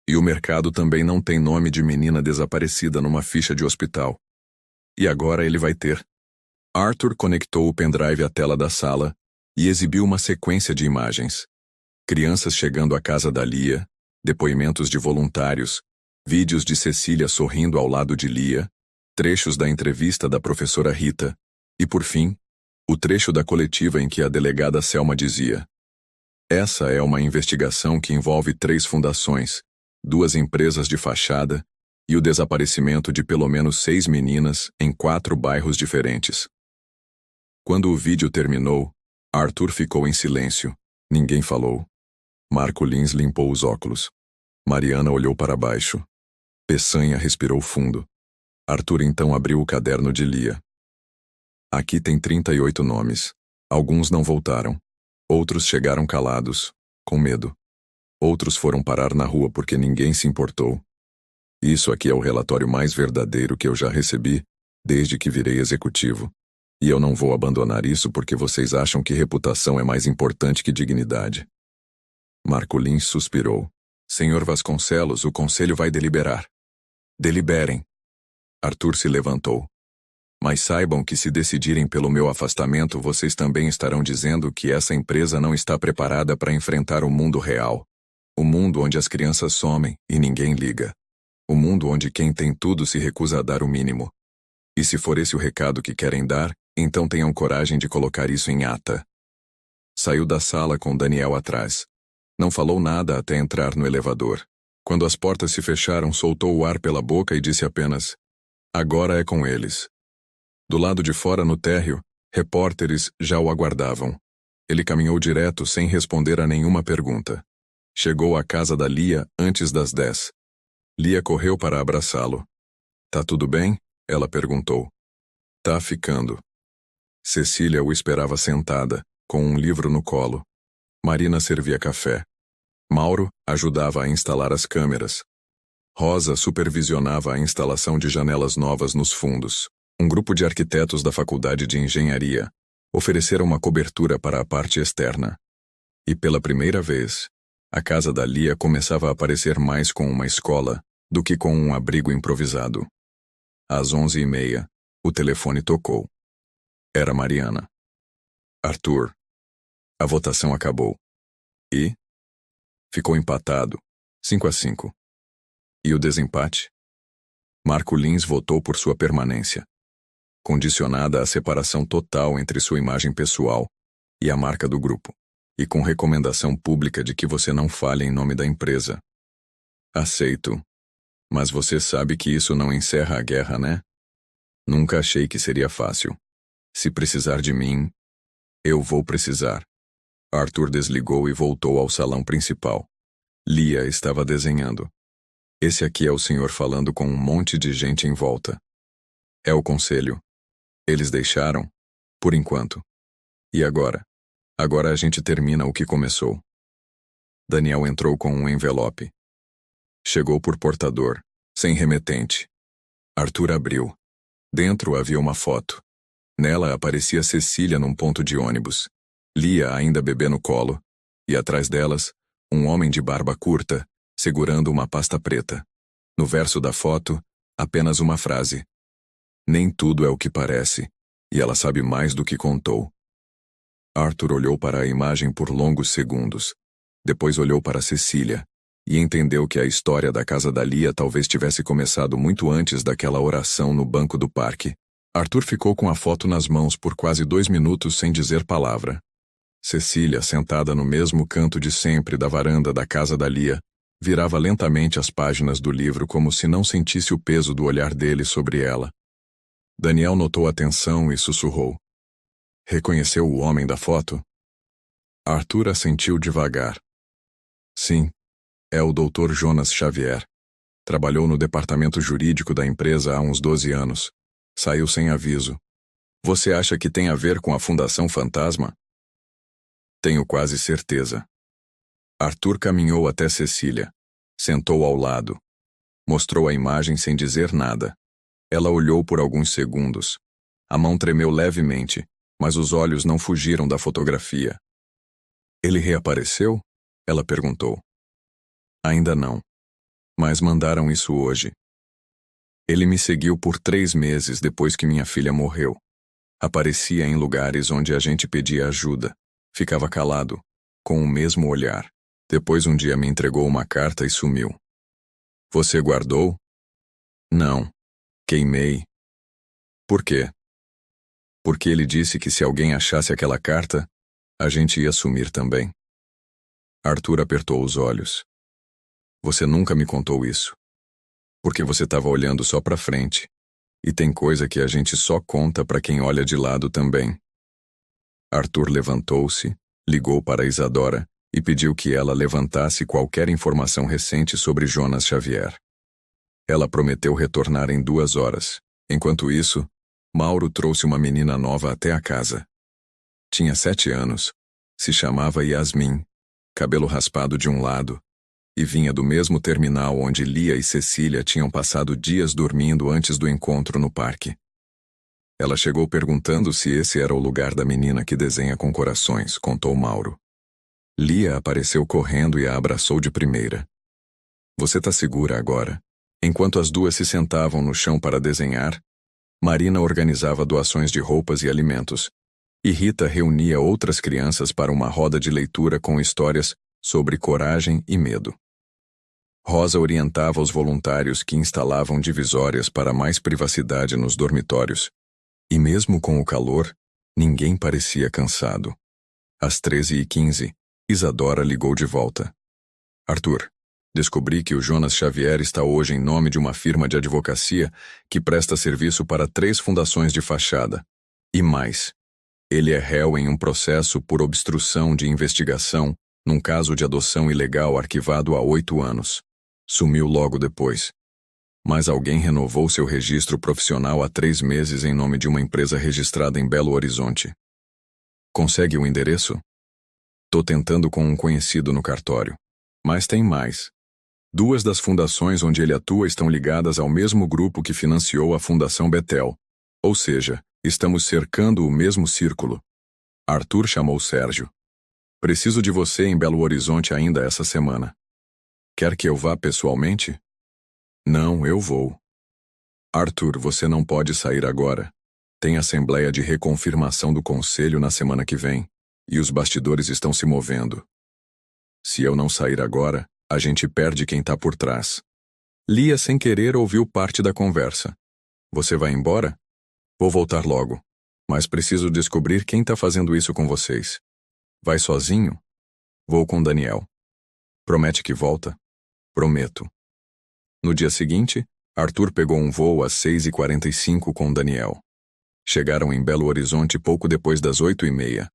E o mercado também não tem nome de menina desaparecida numa ficha de hospital. E agora ele vai ter." Arthur conectou o pendrive à tela da sala e exibiu uma sequência de imagens. Crianças chegando à casa da Lia, depoimentos de voluntários, vídeos de Cecília sorrindo ao lado de Lia, trechos da entrevista da professora Rita, E por fim, o trecho da coletiva em que a delegada Selma dizia: essa é uma investigação que envolve 3 fundações, 2 empresas de fachada e o desaparecimento de pelo menos 6 meninas em 4 bairros diferentes. Quando o vídeo terminou, Arthur ficou em silêncio. Ninguém falou. Marco Lins limpou os óculos. Mariana olhou para baixo. Peçanha respirou fundo. Arthur então abriu o caderno de Lia. Aqui tem 38 nomes. Alguns não voltaram. Outros chegaram calados, com medo. Outros foram parar na rua porque ninguém se importou. Isso aqui é o relatório mais verdadeiro que eu já recebi desde que virei executivo. E eu não vou abandonar isso porque vocês acham que reputação é mais importante que dignidade. Marco Lins suspirou. Senhor Vasconcelos, o conselho vai deliberar. Deliberem. Arthur se levantou. Mas saibam que se decidirem pelo meu afastamento, vocês também estarão dizendo que essa empresa não está preparada para enfrentar o mundo real. O mundo onde as crianças somem e ninguém liga. O mundo onde quem tem tudo se recusa a dar o mínimo. E se for esse o recado que querem dar, então tenham coragem de colocar isso em ata. Saiu da sala com Daniel atrás. Não falou nada até entrar no elevador. Quando as portas se fecharam, soltou o ar pela boca e disse apenas: agora é com eles. Do lado de fora, no térreo, repórteres já o aguardavam. Ele caminhou direto, sem responder a nenhuma pergunta. Chegou à casa da Lia antes das 10. Lia correu para abraçá-lo. Tá tudo bem? Ela perguntou. Tá ficando. Cecília o esperava sentada, com um livro no colo. Marina servia café. Mauro ajudava a instalar as câmeras. Rosa supervisionava a instalação de janelas novas nos fundos. Um grupo de arquitetos da Faculdade de Engenharia ofereceram uma cobertura para a parte externa. E pela primeira vez, a casa da Lia começava a parecer mais com uma escola do que com um abrigo improvisado. Às 11h30, o telefone tocou. Era Mariana. Arthur. A votação acabou. E? Ficou empatado, 5-5. E o desempate? Marco Lins votou por sua permanência, condicionada à separação total entre sua imagem pessoal e a marca do grupo, e com recomendação pública de que você não fale em nome da empresa. Aceito. Mas você sabe que isso não encerra a guerra, né? Nunca achei que seria fácil. Se precisar de mim, eu vou precisar. Arthur desligou e voltou ao salão principal. Lia estava desenhando. Esse aqui é o senhor falando com um monte de gente em volta. É o conselho. Eles deixaram, por enquanto. E agora? Agora a gente termina o que começou. Daniel entrou com um envelope. Chegou por portador, sem remetente. Arthur abriu. Dentro havia uma foto. Nela aparecia Cecília num ponto de ônibus. Lia ainda bebê no colo. E atrás delas, um homem de barba curta, segurando uma pasta preta. No verso da foto, apenas uma frase. Nem tudo é o que parece, e ela sabe mais do que contou. Arthur olhou para a imagem por longos segundos. Depois olhou para Cecília, e entendeu que a história da casa da Lia talvez tivesse começado muito antes daquela oração no banco do parque. Arthur ficou com a foto nas mãos por quase 2 minutos sem dizer palavra. Cecília, sentada no mesmo canto de sempre da varanda da casa da Lia, virava lentamente as páginas do livro como se não sentisse o peso do olhar dele sobre ela. Daniel notou a tensão e sussurrou. Reconheceu o homem da foto? Arthur assentiu devagar. Sim, é o Dr. Jonas Xavier. Trabalhou no departamento jurídico da empresa há uns 12 anos. Saiu sem aviso. Você acha que tem a ver com a Fundação Fantasma? Tenho quase certeza. Arthur caminhou até Cecília. Sentou ao lado. Mostrou a imagem sem dizer nada. Ela olhou por alguns segundos. A mão tremeu levemente, mas os olhos não fugiram da fotografia. Ele reapareceu? Ela perguntou. Ainda não. Mas mandaram isso hoje. Ele me seguiu por 3 meses depois que minha filha morreu. Aparecia em lugares onde a gente pedia ajuda. Ficava calado, com o mesmo olhar. Depois um dia me entregou uma carta e sumiu. Você guardou? Não. Queimei. Por quê? Porque ele disse que se alguém achasse aquela carta, a gente ia sumir também. Arthur apertou os olhos. Você nunca me contou isso. Porque você estava olhando só pra frente. E tem coisa que a gente só conta pra quem olha de lado também. Arthur levantou-se, ligou para Isadora e pediu que ela levantasse qualquer informação recente sobre Jonas Xavier. Ela prometeu retornar em 2 horas. Enquanto isso, Mauro trouxe uma menina nova até a casa. Tinha 7 anos, se chamava Yasmin, cabelo raspado de um lado, e vinha do mesmo terminal onde Lia e Cecília tinham passado dias dormindo antes do encontro no parque. Ela chegou perguntando se esse era o lugar da menina que desenha com corações, contou Mauro. Lia apareceu correndo e a abraçou de primeira. Você tá segura agora? Enquanto as duas se sentavam no chão para desenhar, Marina organizava doações de roupas e alimentos, e Rita reunia outras crianças para uma roda de leitura com histórias sobre coragem e medo. Rosa orientava os voluntários que instalavam divisórias para mais privacidade nos dormitórios. E mesmo com o calor, ninguém parecia cansado. Às 13h15, Isadora ligou de volta. Arthur, descobri que o Jonas Xavier está hoje em nome de uma firma de advocacia que presta serviço para 3 fundações de fachada. E mais, ele é réu em um processo por obstrução de investigação num caso de adoção ilegal arquivado há 8 anos. Sumiu logo depois. Mas alguém renovou seu registro profissional há 3 meses em nome de uma empresa registrada em Belo Horizonte. Consegue o endereço? Tô tentando com um conhecido no cartório. Mas tem mais. 2 das fundações onde ele atua estão ligadas ao mesmo grupo que financiou a Fundação Betel. Ou seja, estamos cercando o mesmo círculo. Arthur chamou Sérgio. Preciso de você em Belo Horizonte ainda essa semana. Quer que eu vá pessoalmente? Não, eu vou. Arthur, você não pode sair agora. Tem assembleia de reconfirmação do conselho na semana que vem, e os bastidores estão se movendo. Se eu não sair agora, a gente perde quem tá por trás. Lia, sem querer, ouviu parte da conversa. Você vai embora? Vou voltar logo, mas preciso descobrir quem tá fazendo isso com vocês. Vai sozinho? Vou com Daniel. Promete que volta? Prometo. No dia seguinte, Arthur pegou um voo às 6h45 com Daniel. Chegaram em Belo Horizonte pouco depois das 8h30.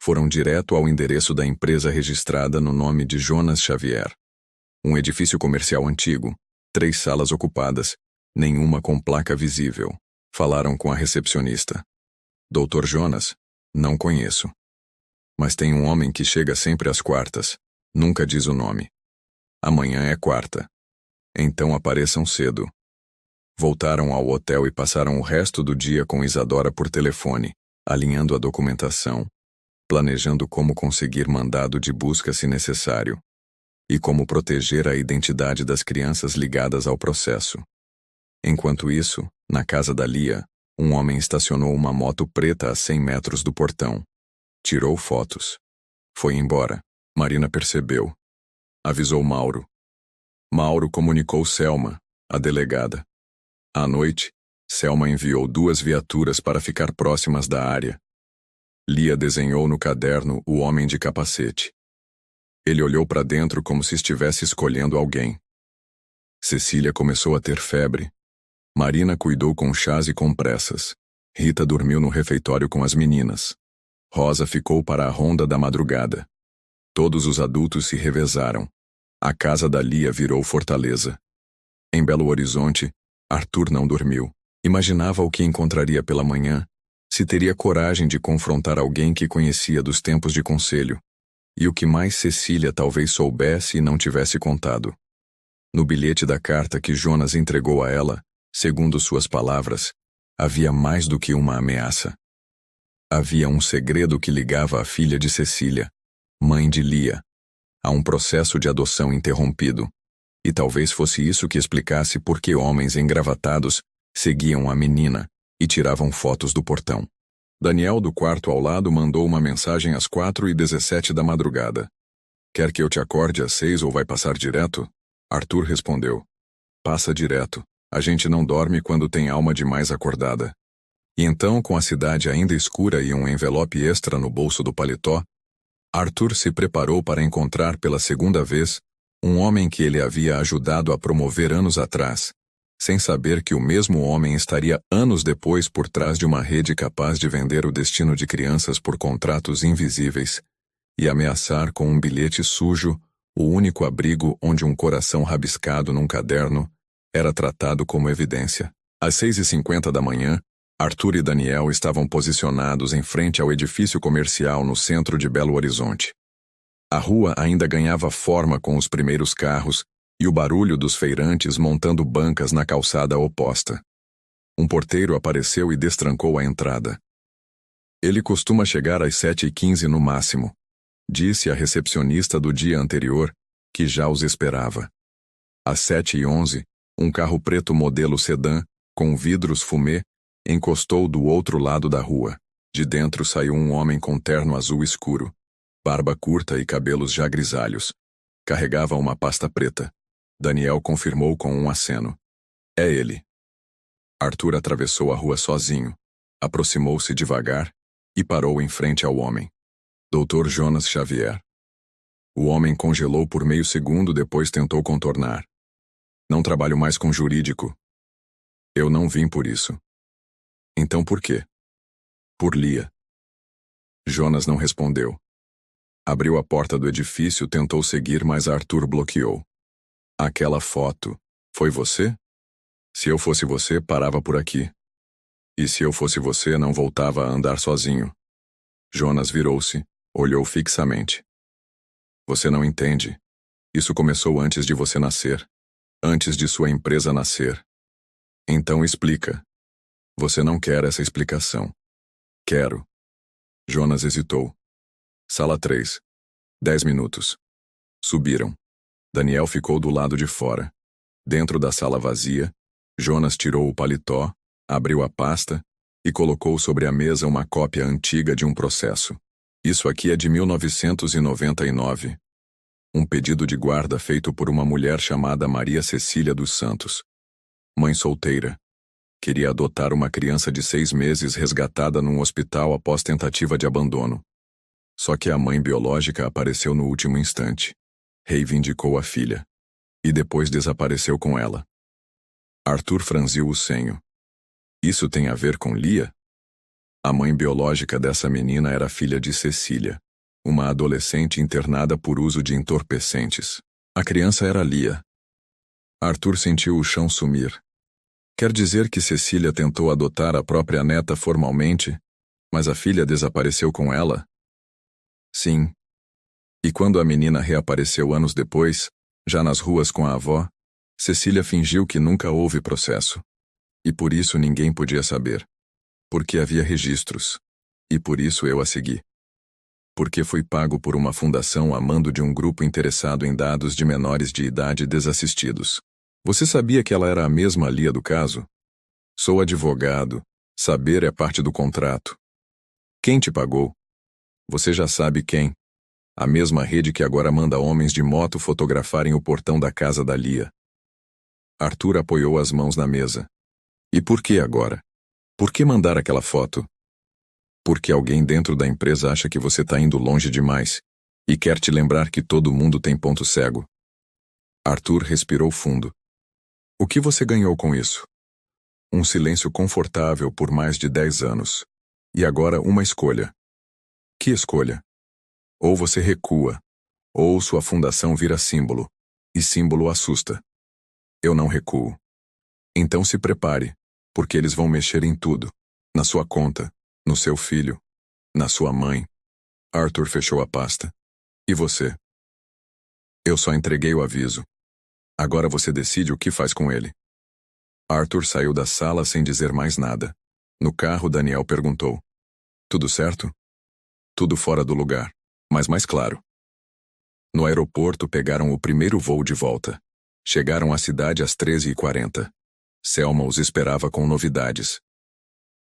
Foram direto ao endereço da empresa registrada no nome de Jonas Xavier. Um edifício comercial antigo, 3 salas ocupadas, nenhuma com placa visível. Falaram com a recepcionista. Doutor Jonas? Não conheço. Mas tem um homem que chega sempre às quartas. Nunca diz o nome. Amanhã é quarta. Então apareçam cedo. Voltaram ao hotel e passaram o resto do dia com Isadora por telefone, alinhando a documentação, planejando como conseguir mandado de busca se necessário, e como proteger a identidade das crianças ligadas ao processo. Enquanto isso, na casa da Lia, um homem estacionou uma moto preta a 100 metros do portão. Tirou fotos. Foi embora. Marina percebeu. Avisou Mauro. Mauro comunicou Selma, a delegada. À noite, Selma enviou 2 viaturas para ficar próximas da área. Lia desenhou no caderno o homem de capacete. Ele olhou para dentro como se estivesse escolhendo alguém. Cecília começou a ter febre. Marina cuidou com chás e compressas. Rita dormiu no refeitório com as meninas. Rosa ficou para a ronda da madrugada. Todos os adultos se revezaram. A casa da Lia virou fortaleza. Em Belo Horizonte, Arthur não dormiu. Imaginava o que encontraria pela manhã, se teria coragem de confrontar alguém que conhecia dos tempos de conselho, e o que mais Cecília talvez soubesse e não tivesse contado. No bilhete da carta que Jonas entregou a ela, segundo suas palavras, havia mais do que uma ameaça. Havia um segredo que ligava a filha de Cecília, mãe de Lia, a um processo de adoção interrompido, e talvez fosse isso que explicasse por que homens engravatados seguiam a menina e tiravam fotos do portão. Daniel, do quarto ao lado, mandou uma mensagem às 4h17 da madrugada. Quer que eu te acorde às 6 ou vai passar direto? Arthur respondeu. Passa direto. A gente não dorme quando tem alma demais acordada. E então, com a cidade ainda escura e um envelope extra no bolso do paletó, Arthur se preparou para encontrar pela segunda vez um homem que ele havia ajudado a promover anos atrás, sem saber que o mesmo homem estaria anos depois por trás de uma rede capaz de vender o destino de crianças por contratos invisíveis e ameaçar com um bilhete sujo o único abrigo onde um coração rabiscado num caderno era tratado como evidência. Às 6h50 da manhã, Arthur e Daniel estavam posicionados em frente ao edifício comercial no centro de Belo Horizonte. A rua ainda ganhava forma com os primeiros carros e o barulho dos feirantes montando bancas na calçada oposta. Um porteiro apareceu e destrancou a entrada. Ele costuma chegar às 7h15 no máximo, disse a recepcionista do dia anterior, que já os esperava. Às 7h11, um carro preto modelo sedã, com vidros fumê, encostou do outro lado da rua. De dentro saiu um homem com terno azul escuro, barba curta e cabelos já grisalhos. Carregava uma pasta preta. Daniel confirmou com um aceno. É ele. Arthur atravessou a rua sozinho, aproximou-se devagar e parou em frente ao homem. Dr. Jonas Xavier. O homem congelou por meio segundo, depois tentou contornar. Não trabalho mais com jurídico. Eu não vim por isso. Então por quê? Por Lia. Jonas não respondeu. Abriu a porta do edifício, tentou seguir, mas Arthur bloqueou. Aquela foto, foi você? Se eu fosse você, parava por aqui. E se eu fosse você, não voltava a andar sozinho. Jonas virou-se, olhou fixamente. Você não entende. Isso começou antes de você nascer. Antes de sua empresa nascer. Então explica. Você não quer essa explicação. Quero. Jonas hesitou. Sala 3. 10 minutos. Subiram. Daniel ficou do lado de fora. Dentro da sala vazia, Jonas tirou o paletó, abriu a pasta e colocou sobre a mesa uma cópia antiga de um processo. Isso aqui é de 1999. Um pedido de guarda feito por uma mulher chamada Maria Cecília dos Santos. Mãe solteira. Queria adotar uma criança de 6 meses resgatada num hospital após tentativa de abandono. Só que a mãe biológica apareceu no último instante. Reivindicou a filha. E depois desapareceu com ela. Arthur franziu o senho. Isso tem a ver com Lia? A mãe biológica dessa menina era filha de Cecília, uma adolescente internada por uso de entorpecentes. A criança era Lia. Arthur sentiu o chão sumir. Quer dizer que Cecília tentou adotar a própria neta formalmente, mas a filha desapareceu com ela? Sim. E quando a menina reapareceu anos depois, já nas ruas com a avó, Cecília fingiu que nunca houve processo. E por isso ninguém podia saber. Porque havia registros. E por isso eu a segui. Porque fui pago por uma fundação a mando de um grupo interessado em dados de menores de idade desassistidos. Você sabia que ela era a mesma Lia do caso? Sou advogado. Saber é parte do contrato. Quem te pagou? Você já sabe quem. A mesma rede que agora manda homens de moto fotografarem o portão da casa da Lia. Arthur apoiou as mãos na mesa. E por que agora? Por que mandar aquela foto? Porque alguém dentro da empresa acha que você está indo longe demais e quer te lembrar que todo mundo tem ponto cego. Arthur respirou fundo. O que você ganhou com isso? Um silêncio confortável por mais de 10 anos. E agora uma escolha. Que escolha? Ou você recua, ou sua fundação vira símbolo, e símbolo assusta. Eu não recuo. Então se prepare, porque eles vão mexer em tudo. Na sua conta, no seu filho, na sua mãe. Arthur fechou a pasta. E você? Eu só entreguei o aviso. Agora você decide o que faz com ele. Arthur saiu da sala sem dizer mais nada. No carro, Daniel perguntou. Tudo certo? Tudo fora do lugar, mas mais claro. No aeroporto, pegaram o primeiro voo de volta. Chegaram à cidade às 13h40. Selma os esperava com novidades.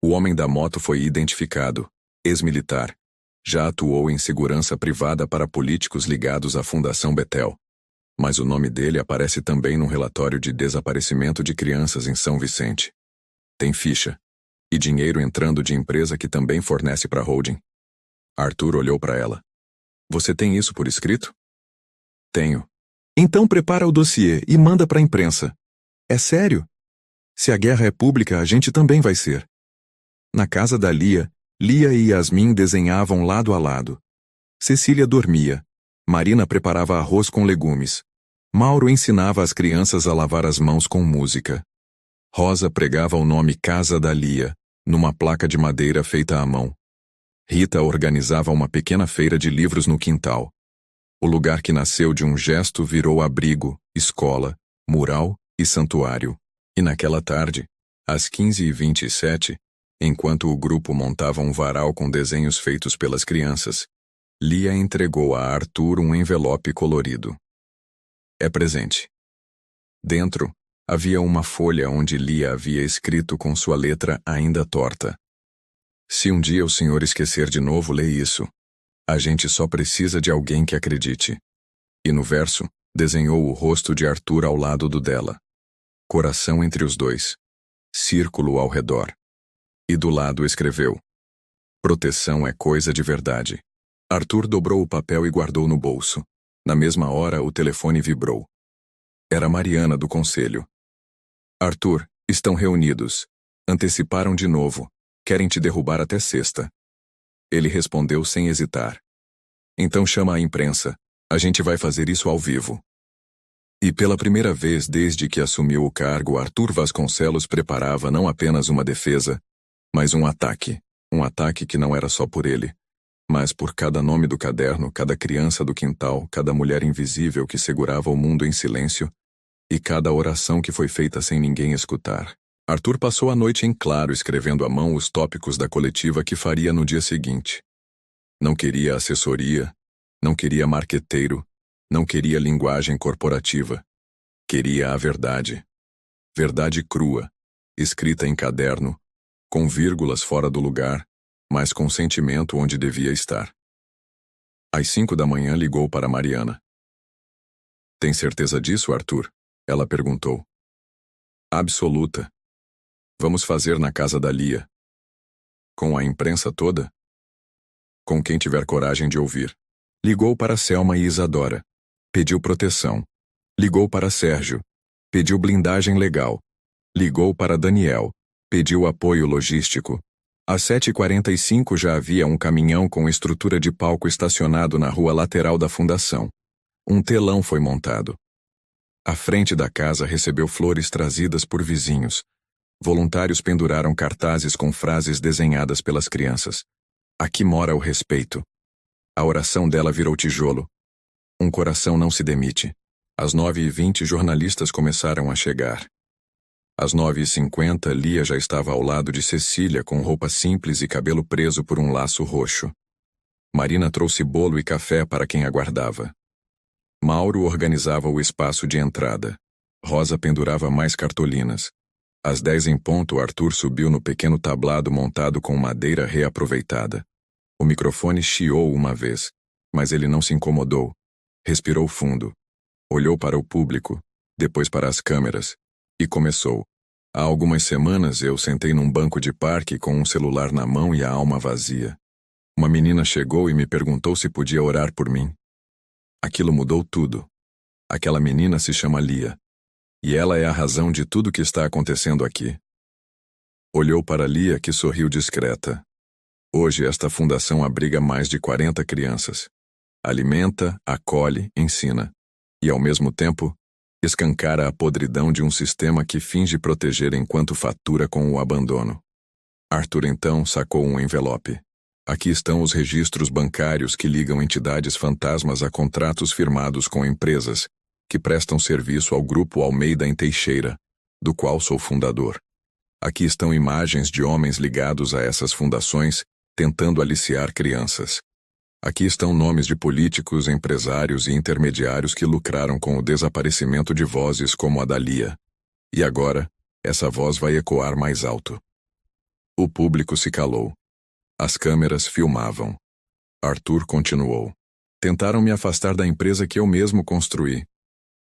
O homem da moto foi identificado, ex-militar. Já atuou em segurança privada para políticos ligados à Fundação Betel. Mas o nome dele aparece também num relatório de desaparecimento de crianças em São Vicente. Tem ficha. E dinheiro entrando de empresa que também fornece para holding. Arthur olhou para ela. Você tem isso por escrito? Tenho. Então prepara o dossiê e manda para a imprensa. É sério? Se a guerra é pública, a gente também vai ser. Na casa da Lia, Lia e Yasmin desenhavam lado a lado. Cecília dormia. Marina preparava arroz com legumes. Mauro ensinava as crianças a lavar as mãos com música. Rosa pregava o nome Casa da Lia, numa placa de madeira feita à mão. Rita organizava uma pequena feira de livros no quintal. O lugar que nasceu de um gesto virou abrigo, escola, mural e santuário. E naquela tarde, às 15h27, enquanto o grupo montava um varal com desenhos feitos pelas crianças, Lia entregou a Arthur um envelope colorido. É presente. Dentro, havia uma folha onde Lia havia escrito com sua letra ainda torta. Se um dia o senhor esquecer de novo, lê isso. A gente só precisa de alguém que acredite. E no verso, desenhou o rosto de Arthur ao lado do dela. Coração entre os dois. Círculo ao redor. E do lado escreveu: proteção é coisa de verdade. Arthur dobrou o papel e guardou no bolso. Na mesma hora, o telefone vibrou. Era Mariana do conselho. Arthur, estão reunidos. Anteciparam de novo. Querem te derrubar até sexta. Ele respondeu sem hesitar. Então chama a imprensa. A gente vai fazer isso ao vivo. E pela primeira vez desde que assumiu o cargo, Arthur Vasconcelos preparava não apenas uma defesa, mas um ataque. Um ataque que não era só por ele, mas por cada nome do caderno, cada criança do quintal, cada mulher invisível que segurava o mundo em silêncio, e cada oração que foi feita sem ninguém escutar. Arthur passou a noite em claro escrevendo à mão os tópicos da coletiva que faria no dia seguinte. Não queria assessoria, não queria marqueteiro, não queria linguagem corporativa. Queria a verdade. Verdade crua, escrita em caderno, com vírgulas fora do lugar, mas com sentimento onde devia estar. Às 5 da manhã ligou para Mariana. Tem certeza disso, Arthur? Ela perguntou. Absoluta. Vamos fazer na casa da Lia. Com a imprensa toda? Com quem tiver coragem de ouvir. Ligou para Selma e Isadora. Pediu proteção. Ligou para Sérgio. Pediu blindagem legal. Ligou para Daniel. Pediu apoio logístico. Às 7h45 já havia um caminhão com estrutura de palco estacionado na rua lateral da fundação. Um telão foi montado. A frente da casa recebeu flores trazidas por vizinhos. Voluntários penduraram cartazes com frases desenhadas pelas crianças. Aqui mora o respeito. A oração dela virou tijolo. Um coração não se demite. Às 9h20, jornalistas começaram a chegar. Às 9h50, Lia já estava ao lado de Cecília com roupa simples e cabelo preso por um laço roxo. Marina trouxe bolo e café para quem aguardava. Mauro organizava o espaço de entrada. Rosa pendurava mais cartolinas. Às 10 em ponto, Arthur subiu no pequeno tablado montado com madeira reaproveitada. O microfone chiou uma vez, mas ele não se incomodou. Respirou fundo. Olhou para o público, depois para as câmeras, e começou. Há algumas semanas eu sentei num banco de parque com um celular na mão e a alma vazia. Uma menina chegou e me perguntou se podia orar por mim. Aquilo mudou tudo. Aquela menina se chama Lia. E ela é a razão de tudo que está acontecendo aqui. Olhou para Lia, que sorriu discreta. Hoje esta fundação abriga mais de 40 crianças. Alimenta, acolhe, ensina. E ao mesmo tempo, escancara a podridão de um sistema que finge proteger enquanto fatura com o abandono. Arthur então sacou um envelope. Aqui estão os registros bancários que ligam entidades fantasmas a contratos firmados com empresas que prestam serviço ao Grupo Almeida em Teixeira, do qual sou fundador. Aqui estão imagens de homens ligados a essas fundações tentando aliciar crianças. Aqui estão nomes de políticos, empresários e intermediários que lucraram com o desaparecimento de vozes como a da Lia. E agora, essa voz vai ecoar mais alto. O público se calou. As câmeras filmavam. Arthur continuou. Tentaram me afastar da empresa que eu mesmo construí.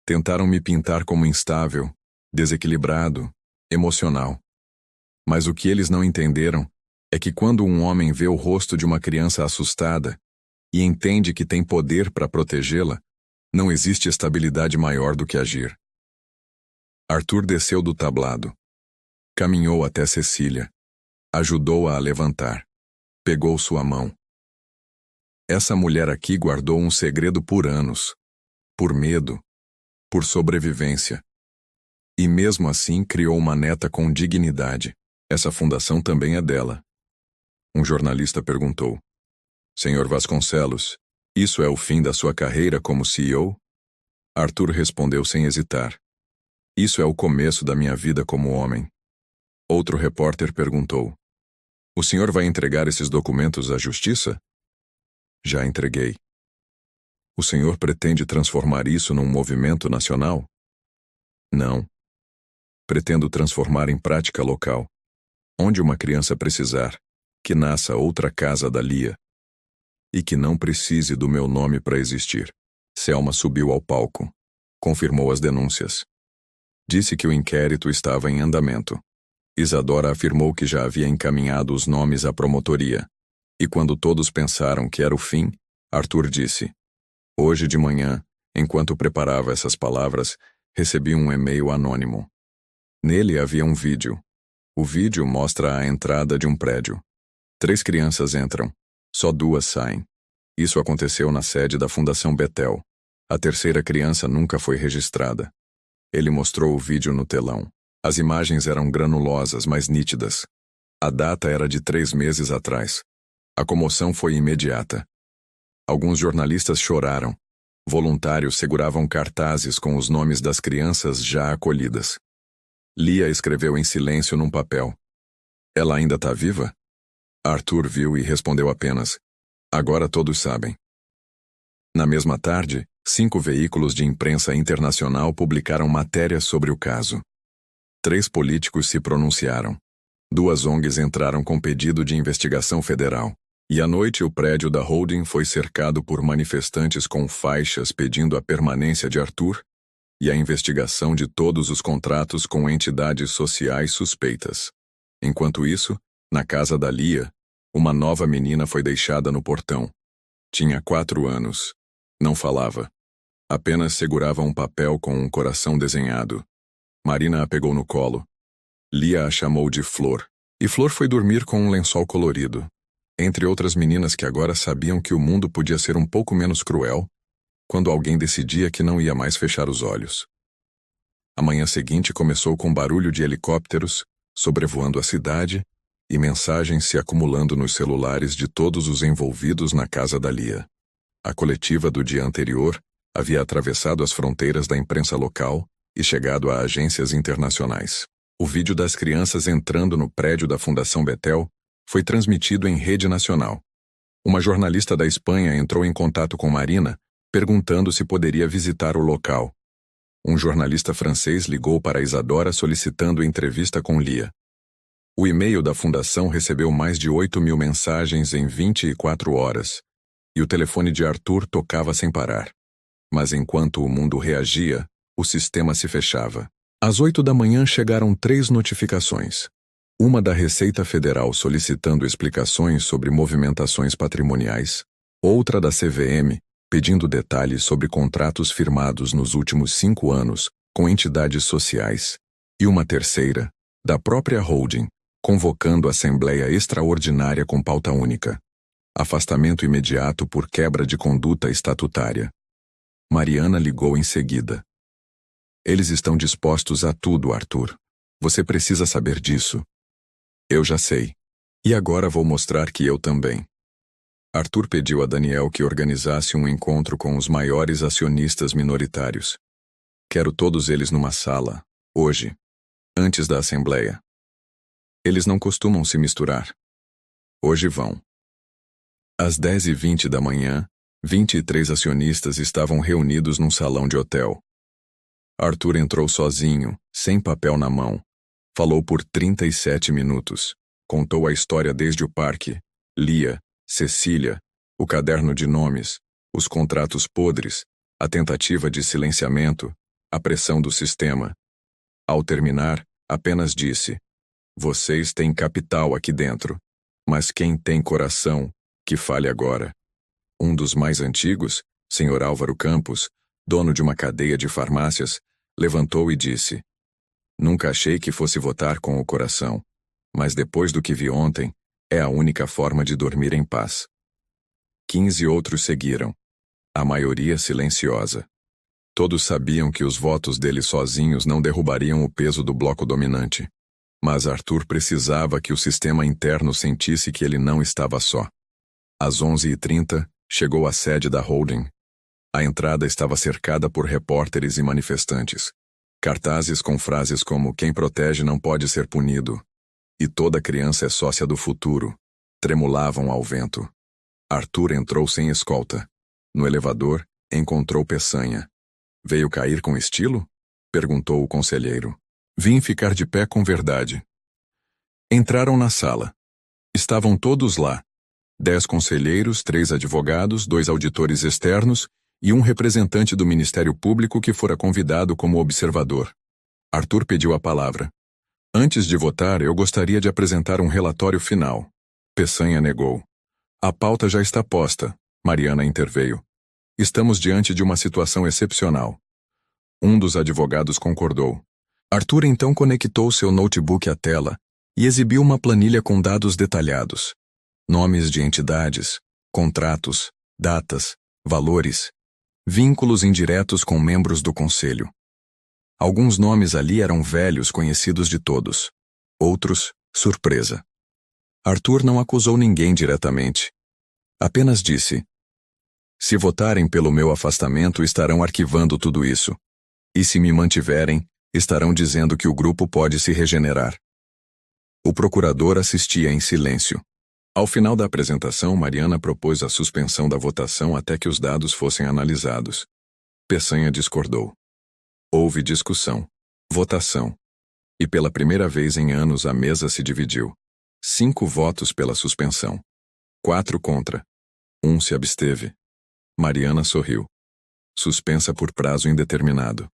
Tentaram me pintar como instável, desequilibrado, emocional. Mas o que eles não entenderam é que quando um homem vê o rosto de uma criança assustada e entende que tem poder para protegê-la, não existe estabilidade maior do que agir. Arthur desceu do tablado. Caminhou até Cecília. Ajudou-a a levantar. Pegou sua mão. Essa mulher aqui guardou um segredo por anos. Por medo. Por sobrevivência. E mesmo assim criou uma neta com dignidade. Essa fundação também é dela. Um jornalista perguntou: Senhor Vasconcelos, isso é o fim da sua carreira como CEO? Arthur respondeu sem hesitar: Isso é o começo da minha vida como homem. Outro repórter perguntou: O senhor vai entregar esses documentos à justiça? Já entreguei. O senhor pretende transformar isso num movimento nacional? Não. Pretendo transformar em prática local. Onde uma criança precisar, que nasça outra casa da Lia. E que não precise do meu nome para existir. Selma subiu ao palco. Confirmou as denúncias. Disse que o inquérito estava em andamento. Isadora afirmou que já havia encaminhado os nomes à promotoria. E quando todos pensaram que era o fim, Arthur disse: Hoje de manhã, enquanto preparava essas palavras, recebi um e-mail anônimo. Nele havia um vídeo. O vídeo mostra a entrada de um prédio. 3 crianças entram. Só 2 saem. Isso aconteceu na sede da Fundação Betel. A terceira criança nunca foi registrada. Ele mostrou o vídeo no telão. As imagens eram granulosas, mas nítidas. A data era de 3 meses atrás. A comoção foi imediata. Alguns jornalistas choraram. Voluntários seguravam cartazes com os nomes das crianças já acolhidas. Lia escreveu em silêncio num papel: Ela ainda está viva? Arthur viu e respondeu apenas: Agora todos sabem. Na mesma tarde, 5 veículos de imprensa internacional publicaram matérias sobre o caso. 3 políticos se pronunciaram. 2 ONGs entraram com pedido de investigação federal. E à noite o prédio da holding foi cercado por manifestantes com faixas pedindo a permanência de Arthur e a investigação de todos os contratos com entidades sociais suspeitas. Enquanto isso, na casa da Lia, uma nova menina foi deixada no portão. Tinha 4 anos. Não falava. Apenas segurava um papel com um coração desenhado. Marina a pegou no colo. Lia a chamou de Flor. E Flor foi dormir com um lençol colorido. Entre outras meninas que agora sabiam que o mundo podia ser um pouco menos cruel, quando alguém decidia que não ia mais fechar os olhos. A manhã seguinte começou com barulho de helicópteros sobrevoando a cidade e mensagens se acumulando nos celulares de todos os envolvidos na casa da Lia. A coletiva do dia anterior havia atravessado as fronteiras da imprensa local e chegado a agências internacionais. O vídeo das crianças entrando no prédio da Fundação Betel foi transmitido em rede nacional. Uma jornalista da Espanha entrou em contato com Marina, perguntando se poderia visitar o local. Um jornalista francês ligou para Isadora solicitando entrevista com Lia. O e-mail da fundação recebeu mais de 8.000 mensagens em 24 horas, e o telefone de Arthur tocava sem parar. Mas enquanto o mundo reagia, o sistema se fechava. Às 8 da manhã chegaram 3 notificações. Uma da Receita Federal solicitando explicações sobre movimentações patrimoniais, outra da CVM pedindo detalhes sobre contratos firmados nos últimos 5 anos com entidades sociais, e uma terceira, da própria holding, convocando assembleia extraordinária com pauta única. Afastamento imediato por quebra de conduta estatutária. Mariana ligou em seguida. Eles estão dispostos a tudo, Arthur. Você precisa saber disso. Eu já sei. E agora vou mostrar que eu também. Arthur pediu a Daniel que organizasse um encontro com os maiores acionistas minoritários. Quero todos eles numa sala, hoje, antes da assembleia. Eles não costumam se misturar. Hoje vão. Às 10h20 da manhã, 23 acionistas estavam reunidos num salão de hotel. Arthur entrou sozinho, sem papel na mão. Falou por 37 minutos. Contou a história desde o parque, Lia, Cecília, o caderno de nomes, os contratos podres, a tentativa de silenciamento, a pressão do sistema. Ao terminar, apenas disse: Vocês têm capital aqui dentro, mas quem tem coração, que fale agora. Um dos mais antigos, Sr. Álvaro Campos, dono de uma cadeia de farmácias, levantou e disse: Nunca achei que fosse votar com o coração, mas depois do que vi ontem, é a única forma de dormir em paz. 15 outros seguiram, a maioria silenciosa. Todos sabiam que os votos dele sozinhos não derrubariam o peso do bloco dominante. Mas Arthur precisava que o sistema interno sentisse que ele não estava só. Às 11h30, chegou à sede da holding. A entrada estava cercada por repórteres e manifestantes. Cartazes com frases como "Quem protege não pode ser punido" e "Toda criança é sócia do futuro" tremulavam ao vento. Arthur entrou sem escolta. No elevador, encontrou Peçanha. "Veio cair com estilo?" perguntou o conselheiro. "Vim ficar de pé com verdade." Entraram na sala. Estavam todos lá. 10 conselheiros, 3 advogados, 2 auditores externos e um representante do Ministério Público que fora convidado como observador. Arthur pediu a palavra. "Antes de votar, eu gostaria de apresentar um relatório final." Peçanha negou. "A pauta já está posta." Mariana interveio. "Estamos diante de uma situação excepcional." Um dos advogados concordou. Arthur então conectou seu notebook à tela e exibiu uma planilha com dados detalhados. Nomes de entidades, contratos, datas, valores, vínculos indiretos com membros do conselho. Alguns nomes ali eram velhos, conhecidos de todos. Outros, surpresa. Arthur não acusou ninguém diretamente. Apenas disse: "Se votarem pelo meu afastamento, estarão arquivando tudo isso. E se me mantiverem, estarão dizendo que o grupo pode se regenerar." O procurador assistia em silêncio. Ao final da apresentação, Mariana propôs a suspensão da votação até que os dados fossem analisados. Peçanha discordou. Houve discussão, votação. E pela primeira vez em anos a mesa se dividiu. 5 votos pela suspensão. 4 contra. 1 se absteve. Mariana sorriu. Suspensa por prazo indeterminado.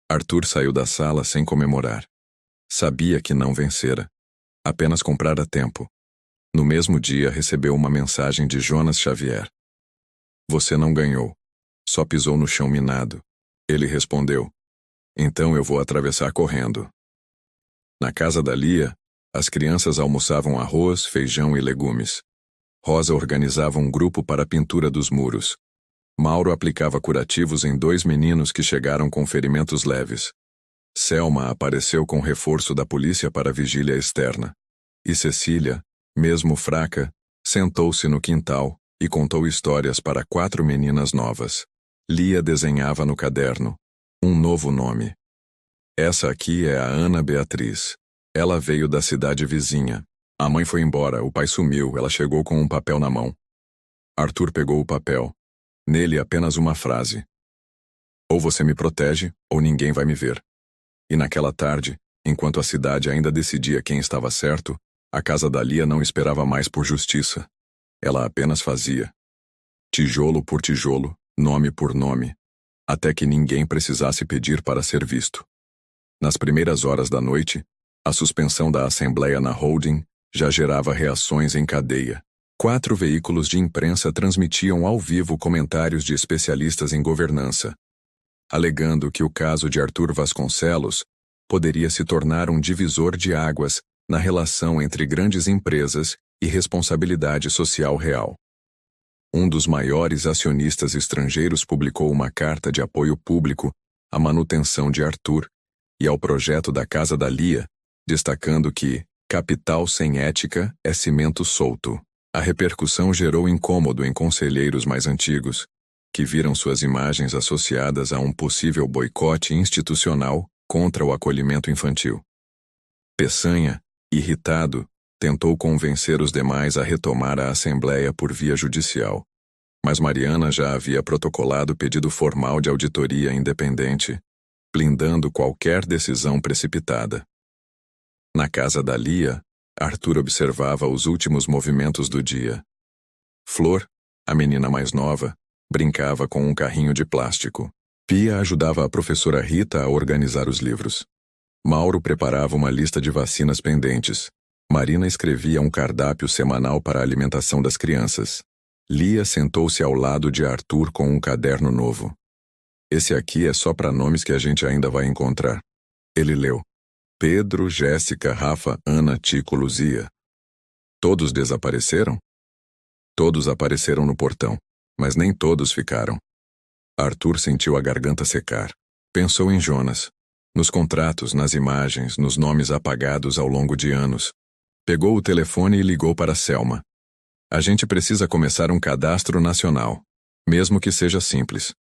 Arthur saiu da sala sem comemorar. Sabia que não vencera. Apenas comprara tempo. No mesmo dia recebeu uma mensagem de Jonas Xavier. "Você não ganhou. Só pisou no chão minado." Ele respondeu: "Então eu vou atravessar correndo." Na casa da Lia, as crianças almoçavam arroz, feijão e legumes. Rosa organizava um grupo para a pintura dos muros. Mauro aplicava curativos em 2 meninos que chegaram com ferimentos leves. Selma apareceu com reforço da polícia para a vigília externa. E Cecília, mesmo fraca, sentou-se no quintal e contou histórias para 4 meninas novas. Lia desenhava no caderno um novo nome. "Essa aqui é a Ana Beatriz. Ela veio da cidade vizinha. A mãe foi embora, o pai sumiu, ela chegou com um papel na mão." Arthur pegou o papel. Nele apenas uma frase: "Ou você me protege, ou ninguém vai me ver." E naquela tarde, enquanto a cidade ainda decidia quem estava certo, a casa da Lia não esperava mais por justiça. Ela apenas fazia. Tijolo por tijolo, nome por nome, até que ninguém precisasse pedir para ser visto. Nas primeiras horas da noite, a suspensão da Assembleia na holding já gerava reações em cadeia. 4 veículos de imprensa transmitiam ao vivo comentários de especialistas em governança, alegando que o caso de Arthur Vasconcelos poderia se tornar um divisor de águas na relação entre grandes empresas e responsabilidade social real. Um dos maiores acionistas estrangeiros publicou uma carta de apoio público à manutenção de Arthur e ao projeto da Casa da Lia, destacando que capital sem ética é cimento solto. A repercussão gerou incômodo em conselheiros mais antigos, que viram suas imagens associadas a um possível boicote institucional contra o acolhimento infantil. Peçanha, irritado, tentou convencer os demais a retomar a Assembleia por via judicial, mas Mariana já havia protocolado pedido formal de auditoria independente, blindando qualquer decisão precipitada. Na casa da Lia, Arthur observava os últimos movimentos do dia. Flor, a menina mais nova, brincava com um carrinho de plástico. Pia ajudava a professora Rita a organizar os livros. Mauro preparava uma lista de vacinas pendentes. Marina escrevia um cardápio semanal para a alimentação das crianças. Lia sentou-se ao lado de Arthur com um caderno novo. Esse aqui é só para nomes que a gente ainda vai encontrar. Ele leu. Pedro, Jéssica, Rafa, Ana, Tico, Luzia. Todos desapareceram? Todos apareceram no portão, mas nem todos ficaram. Arthur sentiu a garganta secar. Pensou em Jonas. Nos contratos, nas imagens, nos nomes apagados ao longo de anos. Pegou o telefone e ligou para Selma. A gente precisa começar um cadastro nacional, mesmo que seja simples.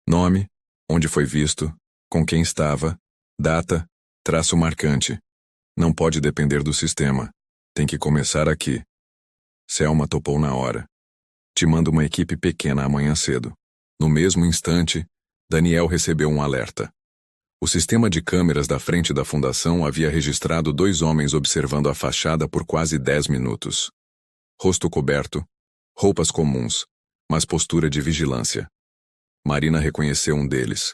Nome, onde foi visto, com quem estava, data, traço marcante. Não pode depender do sistema. Tem que começar aqui. Selma topou na hora. Te mando uma equipe pequena amanhã cedo. No mesmo instante, Daniel recebeu um alerta. O sistema de câmeras da frente da fundação havia registrado 2 homens observando a fachada por quase 10 minutos. Rosto coberto, roupas comuns, mas postura de vigilância. Marina reconheceu um deles.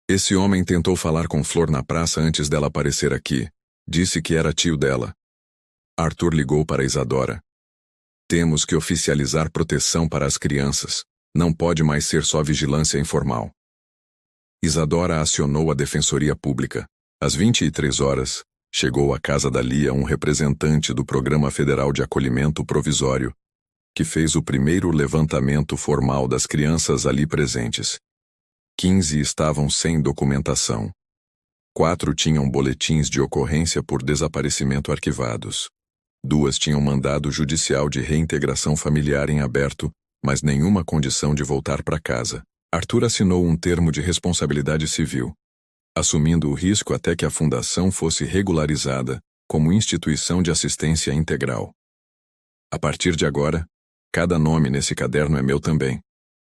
Esse homem tentou falar com Flor na praça antes dela aparecer aqui. Disse que era tio dela. Arthur ligou para Isadora. Temos que oficializar proteção para as crianças. Não pode mais ser só vigilância informal. Isadora acionou a Defensoria Pública. Às 23 horas, chegou à casa da Lia um representante do Programa Federal de Acolhimento Provisório, que fez o primeiro levantamento formal das crianças ali presentes. 15 estavam sem documentação. 4 tinham boletins de ocorrência por desaparecimento arquivados. 2 tinham mandado judicial de reintegração familiar em aberto, mas nenhuma condição de voltar para casa. Arthur assinou um termo de responsabilidade civil, assumindo o risco até que a fundação fosse regularizada como instituição de assistência integral. A partir de agora, cada nome nesse caderno é meu também,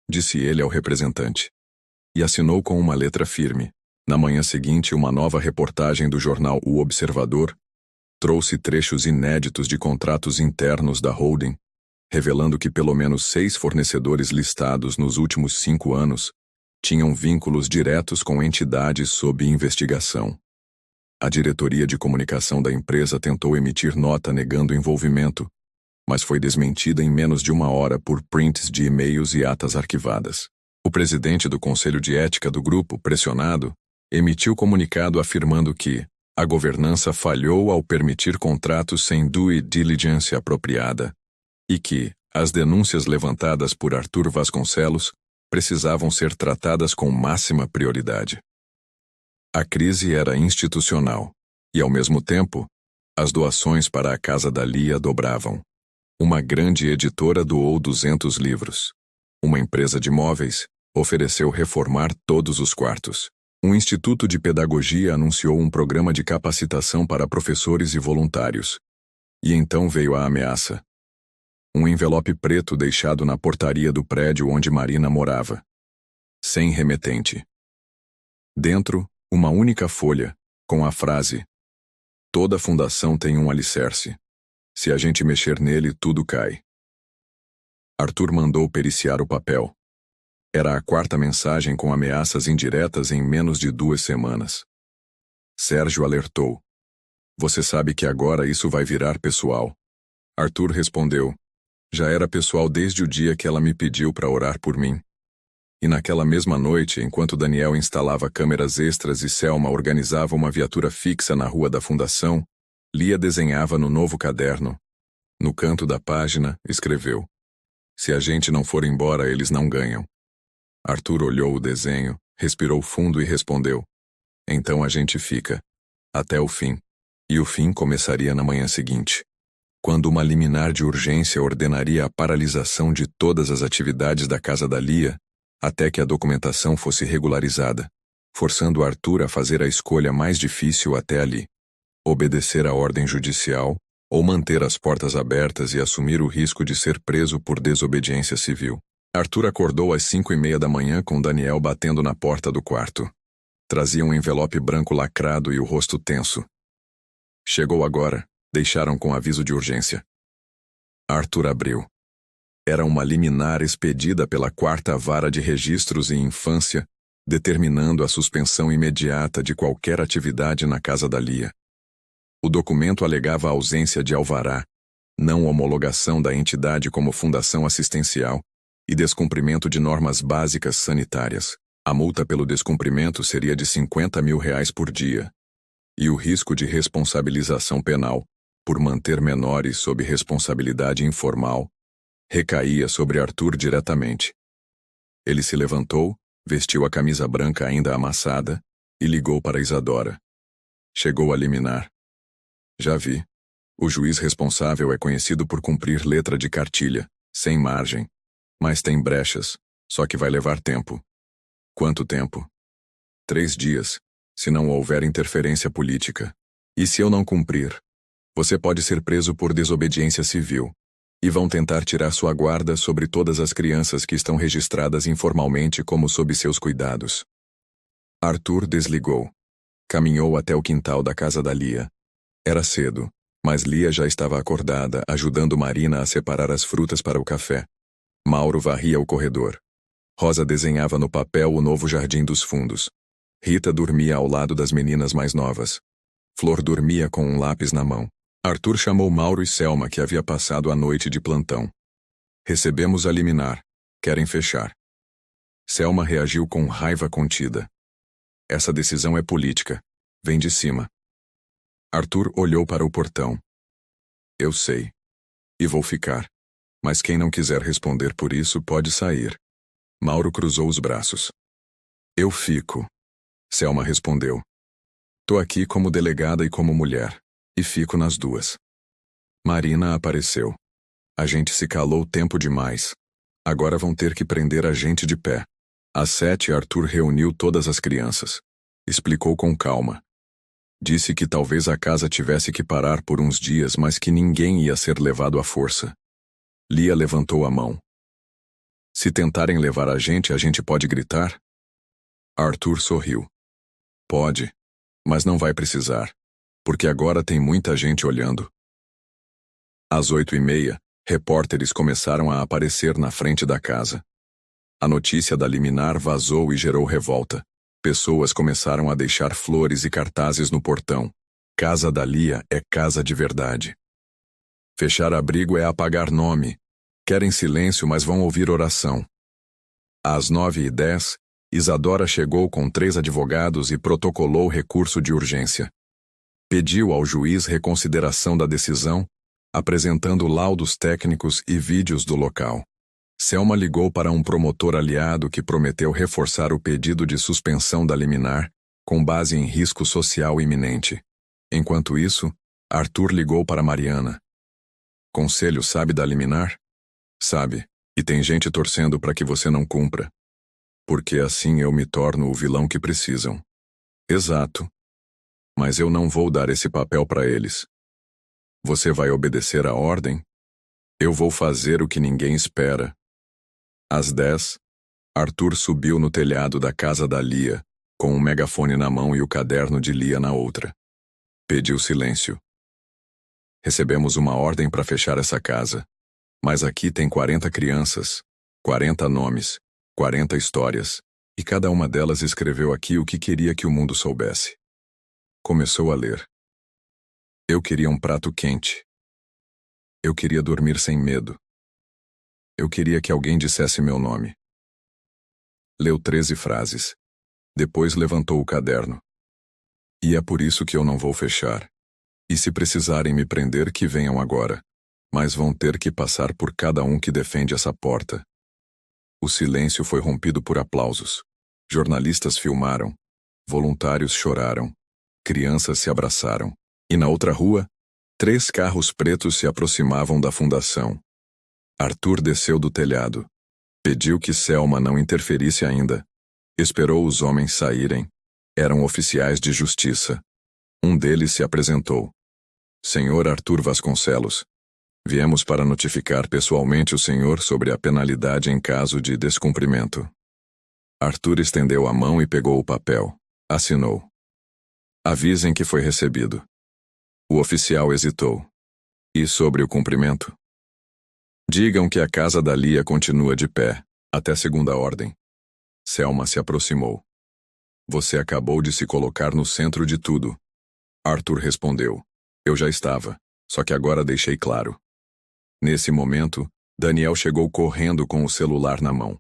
disse ele ao representante. E assinou com uma letra firme. Na manhã seguinte, uma nova reportagem do jornal O Observador trouxe trechos inéditos de contratos internos da holding, revelando que pelo menos 6 fornecedores listados nos últimos 5 anos tinham vínculos diretos com entidades sob investigação. A diretoria de comunicação da empresa tentou emitir nota negando envolvimento, mas foi desmentida em menos de 1 hora por prints de e-mails e atas arquivadas. O presidente do Conselho de Ética do grupo, pressionado, emitiu comunicado afirmando que a governança falhou ao permitir contratos sem due diligence apropriada e que as denúncias levantadas por Arthur Vasconcelos precisavam ser tratadas com máxima prioridade. A crise era institucional e, ao mesmo tempo, as doações para a casa da Lia dobravam. Uma grande editora doou 200 livros. Uma empresa de móveis ofereceu reformar todos os quartos. Um instituto de pedagogia anunciou um programa de capacitação para professores e voluntários. E então veio a ameaça. Um envelope preto deixado na portaria do prédio onde Marina morava. Sem remetente. Dentro, uma única folha, com a frase: toda fundação tem um alicerce. Se a gente mexer nele, tudo cai. Arthur mandou periciar o papel. Era a 4ª mensagem com ameaças indiretas em menos de 2 semanas. Sérgio alertou. Você sabe que agora isso vai virar pessoal. Arthur respondeu. Já era pessoal desde o dia que ela me pediu para orar por mim. E naquela mesma noite, enquanto Daniel instalava câmeras extras e Selma organizava uma viatura fixa na rua da fundação, Lia desenhava no novo caderno. No canto da página, escreveu: se a gente não for embora, eles não ganham. Arthur olhou o desenho, respirou fundo e respondeu: então a gente fica. Até o fim. E o fim começaria na manhã seguinte, quando uma liminar de urgência ordenaria a paralisação de todas as atividades da casa da Lia, até que a documentação fosse regularizada, forçando Arthur a fazer a escolha mais difícil até ali: obedecer à ordem judicial ou manter as portas abertas e assumir o risco de ser preso por desobediência civil. Arthur acordou às 5:30 da manhã com Daniel batendo na porta do quarto. Trazia um envelope branco lacrado e o rosto tenso. Chegou agora. Deixaram com aviso de urgência. Arthur abriu. Era uma liminar expedida pela 4ª Vara de Registros e Infância determinando a suspensão imediata de qualquer atividade na casa da Lia. O documento alegava a ausência de alvará, não homologação da entidade como fundação assistencial e descumprimento de normas básicas sanitárias. A multa pelo descumprimento seria de R$50 mil por dia. E o risco de responsabilização penal, por manter menores sob responsabilidade informal, recaía sobre Arthur diretamente. Ele se levantou, vestiu a camisa branca ainda amassada e ligou para Isadora. Chegou a liminar. Já vi. O juiz responsável é conhecido por cumprir letra de cartilha, sem margem. Mas tem brechas, só que vai levar tempo. Quanto tempo? 3 dias, se não houver interferência política. E se eu não cumprir? Você pode ser preso por desobediência civil. E vão tentar tirar sua guarda sobre todas as crianças que estão registradas informalmente como sob seus cuidados. Arthur desligou. Caminhou até o quintal da casa da Lia. Era cedo, mas Lia já estava acordada, ajudando Marina a separar as frutas para o café. Mauro varria o corredor. Rosa desenhava no papel o novo jardim dos fundos. Rita dormia ao lado das meninas mais novas. Flor dormia com um lápis na mão. Arthur chamou Mauro e Selma, que havia passado a noite de plantão. Recebemos a liminar. Querem fechar. Selma reagiu com raiva contida. Essa decisão é política. Vem de cima. Arthur olhou para o portão. Eu sei. E vou ficar. Mas quem não quiser responder por isso pode sair. Mauro cruzou os braços. Eu fico. Selma respondeu. Tô aqui como delegada e como mulher. E fico nas duas. Marina apareceu. A gente se calou tempo demais. Agora vão ter que prender a gente de pé. Às 7, Arthur reuniu todas as crianças. Explicou com calma. Disse que talvez a casa tivesse que parar por uns dias, mas que ninguém ia ser levado à força. Lia levantou a mão. Se tentarem levar a gente pode gritar? Arthur sorriu. Pode, mas não vai precisar, porque agora tem muita gente olhando. Às 8h30, repórteres começaram a aparecer na frente da casa. A notícia da liminar vazou e gerou revolta. Pessoas começaram a deixar flores e cartazes no portão. Casa da Lia é casa de verdade. Fechar abrigo é apagar nome. Querem silêncio, mas vão ouvir oração. Às 9h10, Isadora chegou com 3 advogados e protocolou recurso de urgência. Pediu ao juiz reconsideração da decisão, apresentando laudos técnicos e vídeos do local. Selma ligou para um promotor aliado que prometeu reforçar o pedido de suspensão da liminar, com base em risco social iminente. Enquanto isso, Arthur ligou para Mariana. Conselho sabe da liminar? Sabe, e tem gente torcendo para que você não cumpra. Porque assim eu me torno o vilão que precisam. Exato. Mas eu não vou dar esse papel para eles. Você vai obedecer à ordem? Eu vou fazer o que ninguém espera. Às 10, Arthur subiu no telhado da casa da Lia, com um megafone na mão e o caderno de Lia na outra. Pediu silêncio. Recebemos uma ordem para fechar essa casa. Mas aqui tem 40 crianças, 40 nomes, 40 histórias, e cada uma delas escreveu aqui o que queria que o mundo soubesse. Começou a ler. Eu queria um prato quente. Eu queria dormir sem medo. Eu queria que alguém dissesse meu nome. Leu 13 frases. Depois levantou o caderno. E é por isso que eu não vou fechar. E se precisarem me prender, que venham agora. Mas vão ter que passar por cada um que defende essa porta. O silêncio foi rompido por aplausos. Jornalistas filmaram. Voluntários choraram. Crianças se abraçaram. E na outra rua, 3 carros pretos se aproximavam da fundação. Arthur desceu do telhado. Pediu que Selma não interferisse ainda. Esperou os homens saírem. Eram oficiais de justiça. Um deles se apresentou. Senhor Arthur Vasconcelos. Viemos para notificar pessoalmente o senhor sobre a penalidade em caso de descumprimento. Arthur estendeu a mão e pegou o papel. Assinou. Avisem que foi recebido. O oficial hesitou. E sobre o cumprimento? Digam que a casa da Lia continua de pé, até segunda ordem. Selma se aproximou. Você acabou de se colocar no centro de tudo. Arthur respondeu. Eu já estava, só que agora deixei claro. Nesse momento, Daniel chegou correndo com o celular na mão.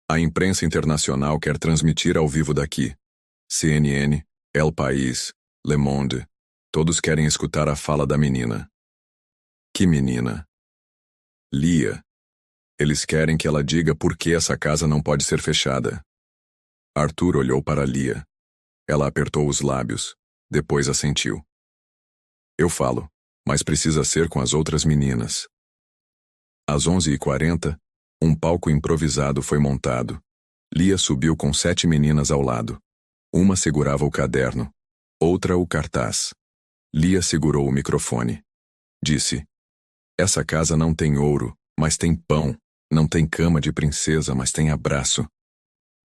A imprensa internacional quer transmitir ao vivo daqui. CNN, El País, Le Monde, todos querem escutar a fala da menina. Que menina? Lia. Eles querem que ela diga por que essa casa não pode ser fechada. Arthur olhou para Lia. Ela apertou os lábios, depois assentiu. Eu falo, mas precisa ser com as outras meninas. Às 11h40, um palco improvisado foi montado. Lia subiu com 7 meninas ao lado. Uma segurava o caderno, outra o cartaz. Lia segurou o microfone. Disse, essa casa não tem ouro, mas tem pão. Não tem cama de princesa, mas tem abraço.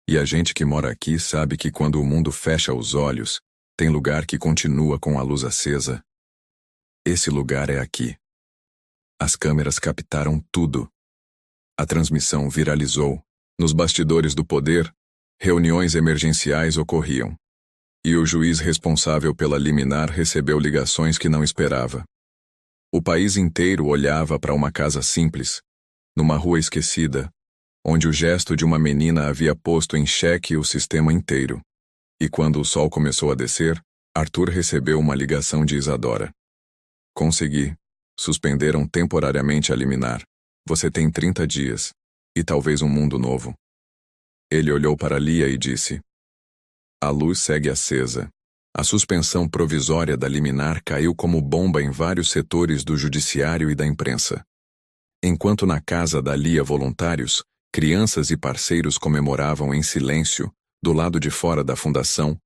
E a gente que mora aqui sabe que quando o mundo fecha os olhos, tem lugar que continua com a luz acesa. Esse lugar é aqui. As câmeras captaram tudo. A transmissão viralizou. Nos bastidores do poder, reuniões emergenciais ocorriam. E o juiz responsável pela liminar recebeu ligações que não esperava. O país inteiro olhava para uma casa simples, numa rua esquecida, onde o gesto de uma menina havia posto em xeque o sistema inteiro. E quando o sol começou a descer, Arthur recebeu uma ligação de Isadora. Consegui. Suspenderam temporariamente a liminar. Você tem 30 dias. E talvez um mundo novo. Ele olhou para Lia e disse, a luz segue acesa. A suspensão provisória da liminar caiu como bomba em vários setores do judiciário e da imprensa. Enquanto na casa da Lia voluntários, crianças e parceiros comemoravam em silêncio, do lado de fora da fundação,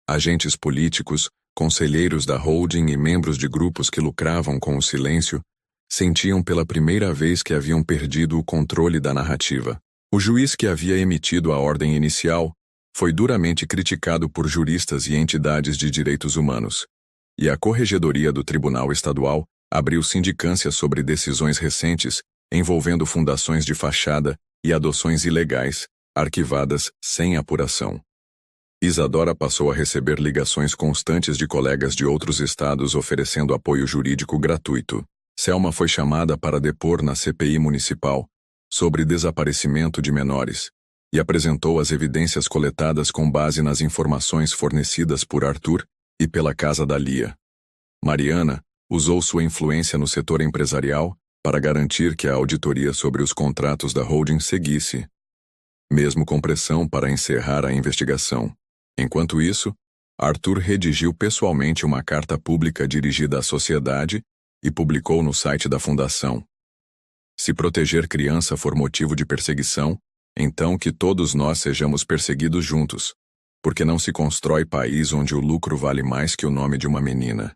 agentes políticos, conselheiros da holding e membros de grupos que lucravam com o silêncio, sentiam pela primeira vez que haviam perdido o controle da narrativa. O juiz que havia emitido a ordem inicial foi duramente criticado por juristas e entidades de direitos humanos, e a Corregedoria do Tribunal Estadual abriu sindicância sobre decisões recentes envolvendo fundações de fachada e adoções ilegais, arquivadas sem apuração. Isadora passou a receber ligações constantes de colegas de outros estados oferecendo apoio jurídico gratuito. Selma foi chamada para depor na CPI municipal sobre desaparecimento de menores e apresentou as evidências coletadas com base nas informações fornecidas por Arthur e pela casa da Lia. Mariana usou sua influência no setor empresarial para garantir que a auditoria sobre os contratos da holding seguisse, mesmo com pressão para encerrar a investigação. Enquanto isso, Arthur redigiu pessoalmente uma carta pública dirigida à sociedade e publicou no site da fundação. Se proteger criança for motivo de perseguição, então que todos nós sejamos perseguidos juntos, porque não se constrói país onde o lucro vale mais que o nome de uma menina.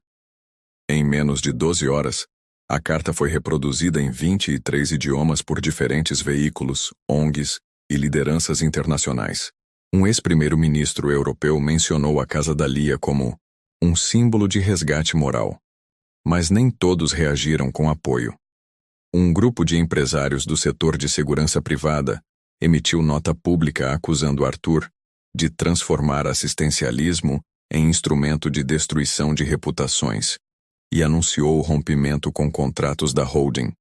Em menos de 12 horas, a carta foi reproduzida em 23 idiomas por diferentes veículos, ONGs e lideranças internacionais. Um ex-primeiro-ministro europeu mencionou a casa da Lia como um símbolo de resgate moral. Mas nem todos reagiram com apoio. Um grupo de empresários do setor de segurança privada emitiu nota pública acusando Arthur de transformar assistencialismo em instrumento de destruição de reputações e anunciou o rompimento com contratos da holding.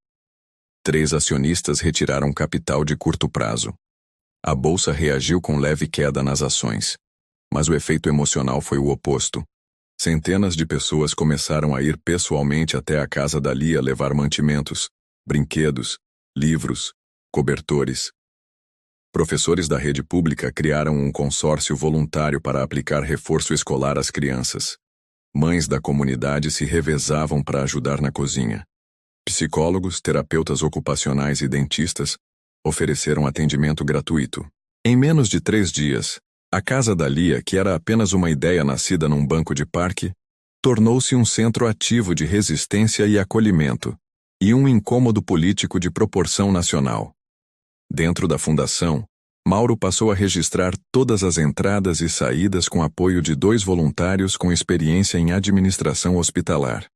3 acionistas retiraram capital de curto prazo. A bolsa reagiu com leve queda nas ações, mas o efeito emocional foi o oposto. Centenas de pessoas começaram a ir pessoalmente até a casa da Lia levar mantimentos, brinquedos, livros, cobertores. Professores da rede pública criaram um consórcio voluntário para aplicar reforço escolar às crianças. Mães da comunidade se revezavam para ajudar na cozinha. Psicólogos, terapeutas ocupacionais e dentistas ofereceram atendimento gratuito. Em menos de 3 dias, a casa da Lia, que era apenas uma ideia nascida num banco de parque, tornou-se um centro ativo de resistência e acolhimento, e um incômodo político de proporção nacional. Dentro da fundação, Mauro passou a registrar todas as entradas e saídas com apoio de 2 voluntários com experiência em administração hospitalar.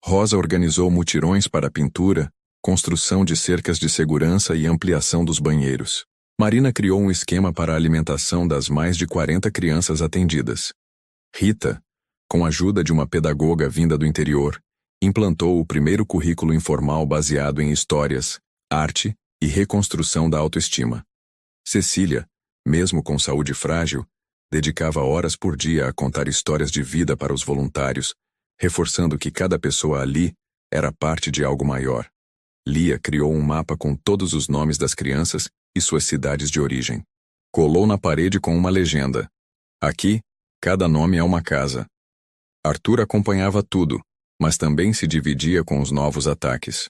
Rosa organizou mutirões para pintura, construção de cercas de segurança e ampliação dos banheiros. Marina criou um esquema para a alimentação das mais de 40 crianças atendidas. Rita, com a ajuda de uma pedagoga vinda do interior, implantou o primeiro currículo informal baseado em histórias, arte e reconstrução da autoestima. Cecília, mesmo com saúde frágil, dedicava horas por dia a contar histórias de vida para os voluntários, reforçando que cada pessoa ali era parte de algo maior. Lia criou um mapa com todos os nomes das crianças e suas cidades de origem. Colou na parede com uma legenda: aqui, cada nome é uma casa. Arthur acompanhava tudo, mas também se dividia com os novos ataques.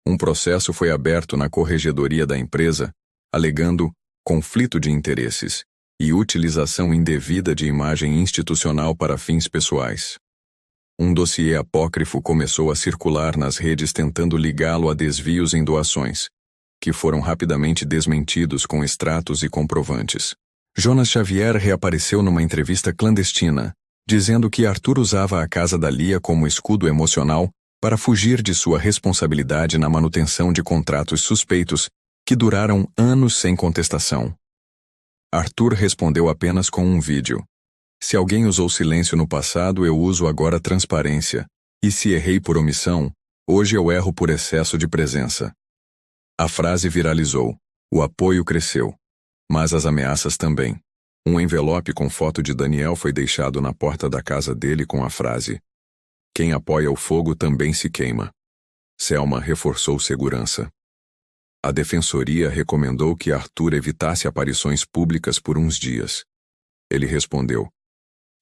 Um processo foi aberto na corregedoria da empresa, alegando conflito de interesses e utilização indevida de imagem institucional para fins pessoais. Um dossiê apócrifo começou a circular nas redes tentando ligá-lo a desvios em doações, que foram rapidamente desmentidos com extratos e comprovantes. Jonas Xavier reapareceu numa entrevista clandestina, dizendo que Arthur usava a casa da Lia como escudo emocional para fugir de sua responsabilidade na manutenção de contratos suspeitos que duraram anos sem contestação. Arthur respondeu apenas com um vídeo. Se alguém usou silêncio no passado, eu uso agora transparência. E se errei por omissão, hoje eu erro por excesso de presença. A frase viralizou. O apoio cresceu. Mas as ameaças também. Um envelope com foto de Daniel foi deixado na porta da casa dele com a frase: quem apoia o fogo também se queima. Selma reforçou segurança. A defensoria recomendou que Arthur evitasse aparições públicas por uns dias. Ele respondeu: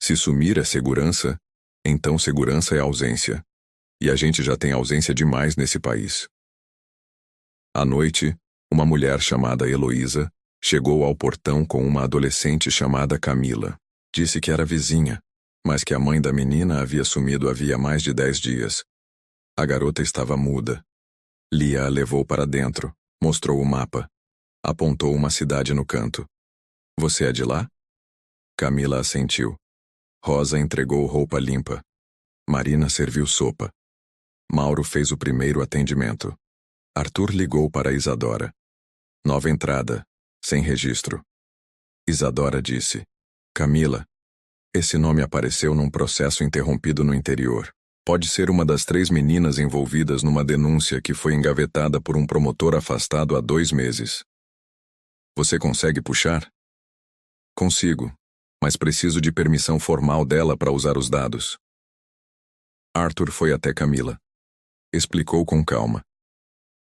se sumir é segurança, então segurança é ausência. E a gente já tem ausência demais nesse país. À noite, uma mulher chamada Heloísa chegou ao portão com uma adolescente chamada Camila. Disse que era vizinha, mas que a mãe da menina havia sumido havia mais de 10 dias. A garota estava muda. Lia a levou para dentro, mostrou o mapa. Apontou uma cidade no canto. Você é de lá? Camila assentiu. Rosa entregou roupa limpa. Marina serviu sopa. Mauro fez o primeiro atendimento. Arthur ligou para Isadora. Nova entrada, sem registro. Isadora disse: Camila, esse nome apareceu num processo interrompido no interior. Pode ser uma das 3 meninas envolvidas numa denúncia que foi engavetada por um promotor afastado há 2 meses. Você consegue puxar? Consigo, mas preciso de permissão formal dela para usar os dados. Arthur foi até Camila. Explicou com calma.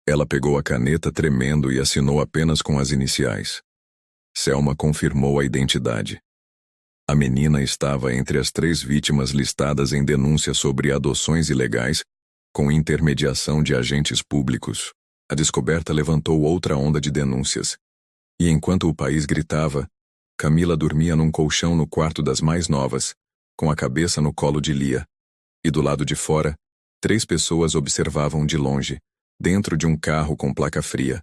Ela pegou a caneta tremendo e assinou apenas com as iniciais. Selma confirmou a identidade. A menina estava entre as 3 vítimas listadas em denúncia sobre adoções ilegais, com intermediação de agentes públicos. A descoberta levantou outra onda de denúncias. E enquanto o país gritava, Camila dormia num colchão no quarto das mais novas, com a cabeça no colo de Lia. E do lado de fora, 3 pessoas observavam de longe, dentro de um carro com placa fria.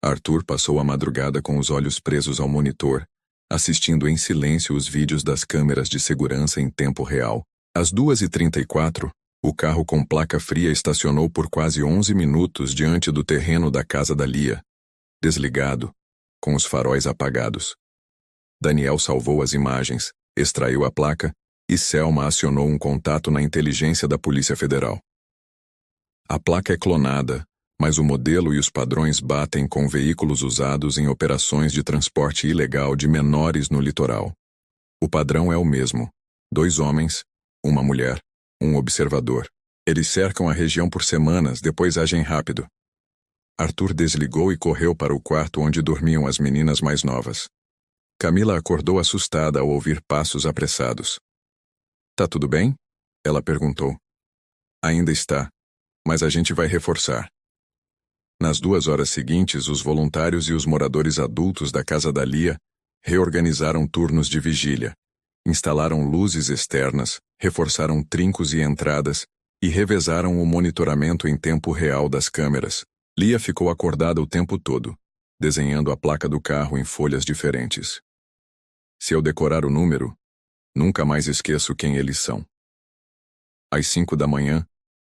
Arthur passou a madrugada com os olhos presos ao monitor, assistindo em silêncio os vídeos das câmeras de segurança em tempo real. Às 2h34, o carro com placa fria estacionou por quase 11 minutos diante do terreno da casa da Lia, desligado, com os faróis apagados. Daniel salvou as imagens, extraiu a placa e Selma acionou um contato na inteligência da Polícia Federal. A placa é clonada, mas o modelo e os padrões batem com veículos usados em operações de transporte ilegal de menores no litoral. O padrão é o mesmo: 2 homens, uma mulher, um observador. Eles cercam a região por semanas, depois agem rápido. Arthur desligou e correu para o quarto onde dormiam as meninas mais novas. Camila acordou assustada ao ouvir passos apressados. Tá tudo bem? Ela perguntou. Ainda está, mas a gente vai reforçar. Nas 2 horas seguintes, os voluntários e os moradores adultos da casa da Lia reorganizaram turnos de vigília, instalaram luzes externas, reforçaram trincos e entradas e revezaram o monitoramento em tempo real das câmeras. Lia ficou acordada o tempo todo, desenhando a placa do carro em folhas diferentes. Se eu decorar o número, nunca mais esqueço quem eles são. Às 5 da manhã,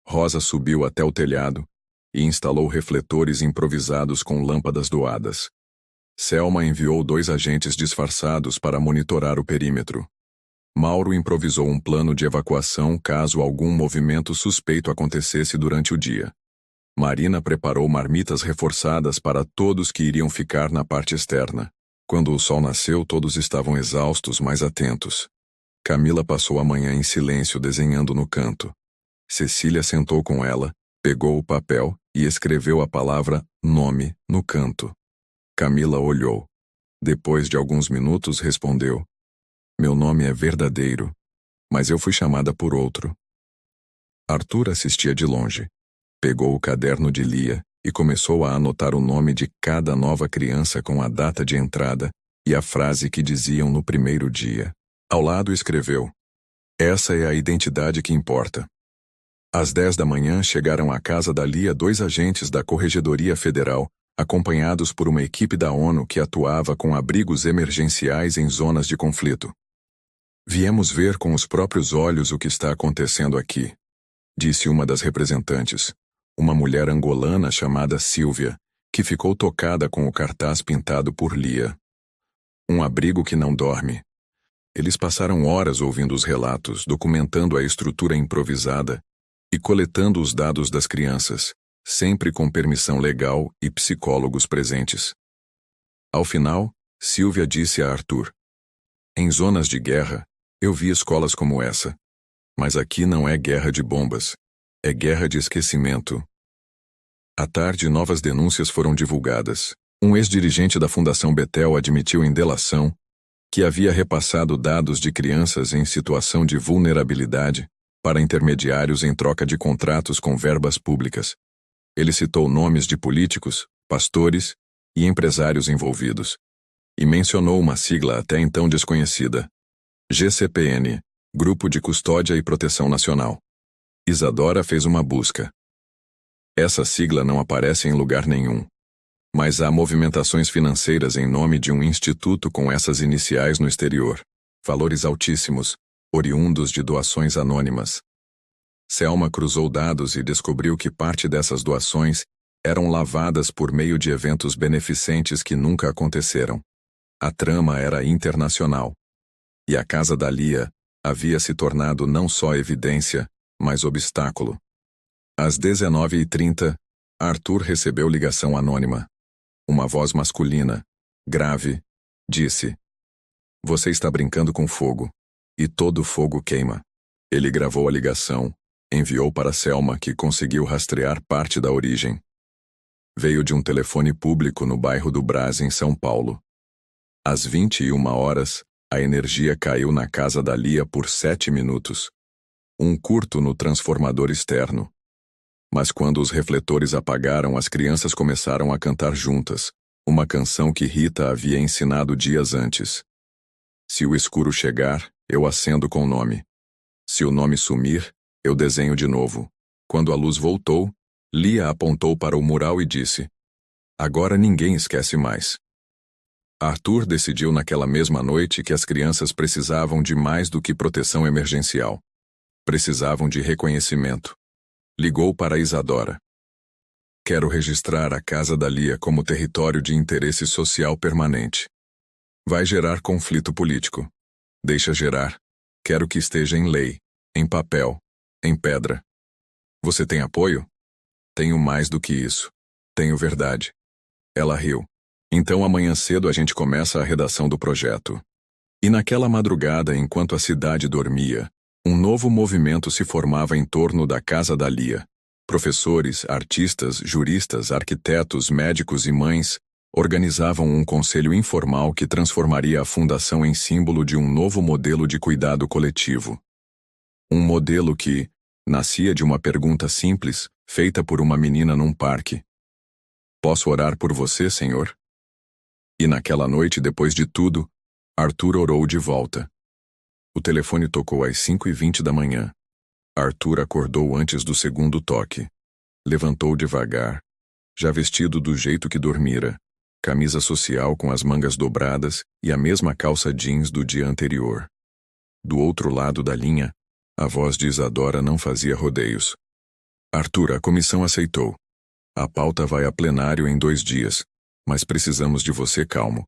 Rosa subiu até o telhado e instalou refletores improvisados com lâmpadas doadas. Selma enviou 2 agentes disfarçados para monitorar o perímetro. Mauro improvisou um plano de evacuação caso algum movimento suspeito acontecesse durante o dia. Marina preparou marmitas reforçadas para todos que iriam ficar na parte externa. Quando o sol nasceu, todos estavam exaustos, mas atentos. Camila passou a manhã em silêncio desenhando no canto. Cecília sentou com ela, pegou o papel e escreveu a palavra nome no canto. Camila olhou. Depois de alguns minutos respondeu: meu nome é verdadeiro, mas eu fui chamada por outro. Arthur assistia de longe. Pegou o caderno de Lia e começou a anotar o nome de cada nova criança com a data de entrada e a frase que diziam no primeiro dia. Ao lado escreveu: essa é a identidade que importa. Às 10 da manhã chegaram à casa da Lia 2 agentes da Corregedoria Federal, acompanhados por uma equipe da ONU que atuava com abrigos emergenciais em zonas de conflito. Viemos ver com os próprios olhos o que está acontecendo aqui, disse uma das representantes, uma mulher angolana chamada Silvia, que ficou tocada com o cartaz pintado por Lia. Um abrigo que não dorme. Eles passaram horas ouvindo os relatos, documentando a estrutura improvisada e coletando os dados das crianças, sempre com permissão legal e psicólogos presentes. Ao final, Silvia disse a Arthur: em zonas de guerra, eu vi escolas como essa. Mas aqui não é guerra de bombas, é guerra de esquecimento. À tarde, novas denúncias foram divulgadas. Um ex-dirigente da Fundação Betel admitiu em delação que havia repassado dados de crianças em situação de vulnerabilidade para intermediários em troca de contratos com verbas públicas. Ele citou nomes de políticos, pastores e empresários envolvidos, e mencionou uma sigla até então desconhecida: GCPN, Grupo de Custódia e Proteção Nacional. Isadora fez uma busca. Essa sigla não aparece em lugar nenhum. Mas há movimentações financeiras em nome de um instituto com essas iniciais no exterior. Valores altíssimos, oriundos de doações anônimas. Selma cruzou dados e descobriu que parte dessas doações eram lavadas por meio de eventos beneficentes que nunca aconteceram. A trama era internacional. E a casa da Lia havia se tornado não só evidência, mas obstáculo. Às 19h30, Arthur recebeu ligação anônima. Uma voz masculina, grave, disse: você está brincando com fogo, e todo fogo queima. Ele gravou a ligação, enviou para Selma, que conseguiu rastrear parte da origem. Veio de um telefone público no bairro do Brás, em São Paulo. Às 21h, a energia caiu na casa da Lia por 7 minutos. Um curto no transformador externo. Mas quando os refletores apagaram, as crianças começaram a cantar juntas, uma canção que Rita havia ensinado dias antes. Se o escuro chegar, eu acendo com o nome. Se o nome sumir, eu desenho de novo. Quando a luz voltou, Lia apontou para o mural e disse: agora ninguém esquece mais. Arthur decidiu naquela mesma noite que as crianças precisavam de mais do que proteção emergencial. Precisavam de reconhecimento. Ligou para Isadora. Quero registrar a casa da Lia como território de interesse social permanente. Vai gerar conflito político. Deixa gerar. Quero que esteja em lei, em papel, em pedra. Você tem apoio? Tenho mais do que isso. Tenho verdade. Ela riu. Então amanhã cedo a gente começa a redação do projeto. E naquela madrugada, enquanto a cidade dormia, um novo movimento se formava em torno da casa da Lia. Professores, artistas, juristas, arquitetos, médicos e mães organizavam um conselho informal que transformaria a fundação em símbolo de um novo modelo de cuidado coletivo. Um modelo que nascia de uma pergunta simples, feita por uma menina num parque. Posso orar por você, Senhor? E naquela noite, depois de tudo, Arthur orou de volta. O telefone tocou às 5h20 da manhã. Arthur acordou antes do segundo toque. Levantou devagar, já vestido do jeito que dormira, camisa social com as mangas dobradas e a mesma calça jeans do dia anterior. Do outro lado da linha, a voz de Isadora não fazia rodeios. Arthur, a comissão aceitou. A pauta vai a plenário em 2 dias. Mas precisamos de você calmo.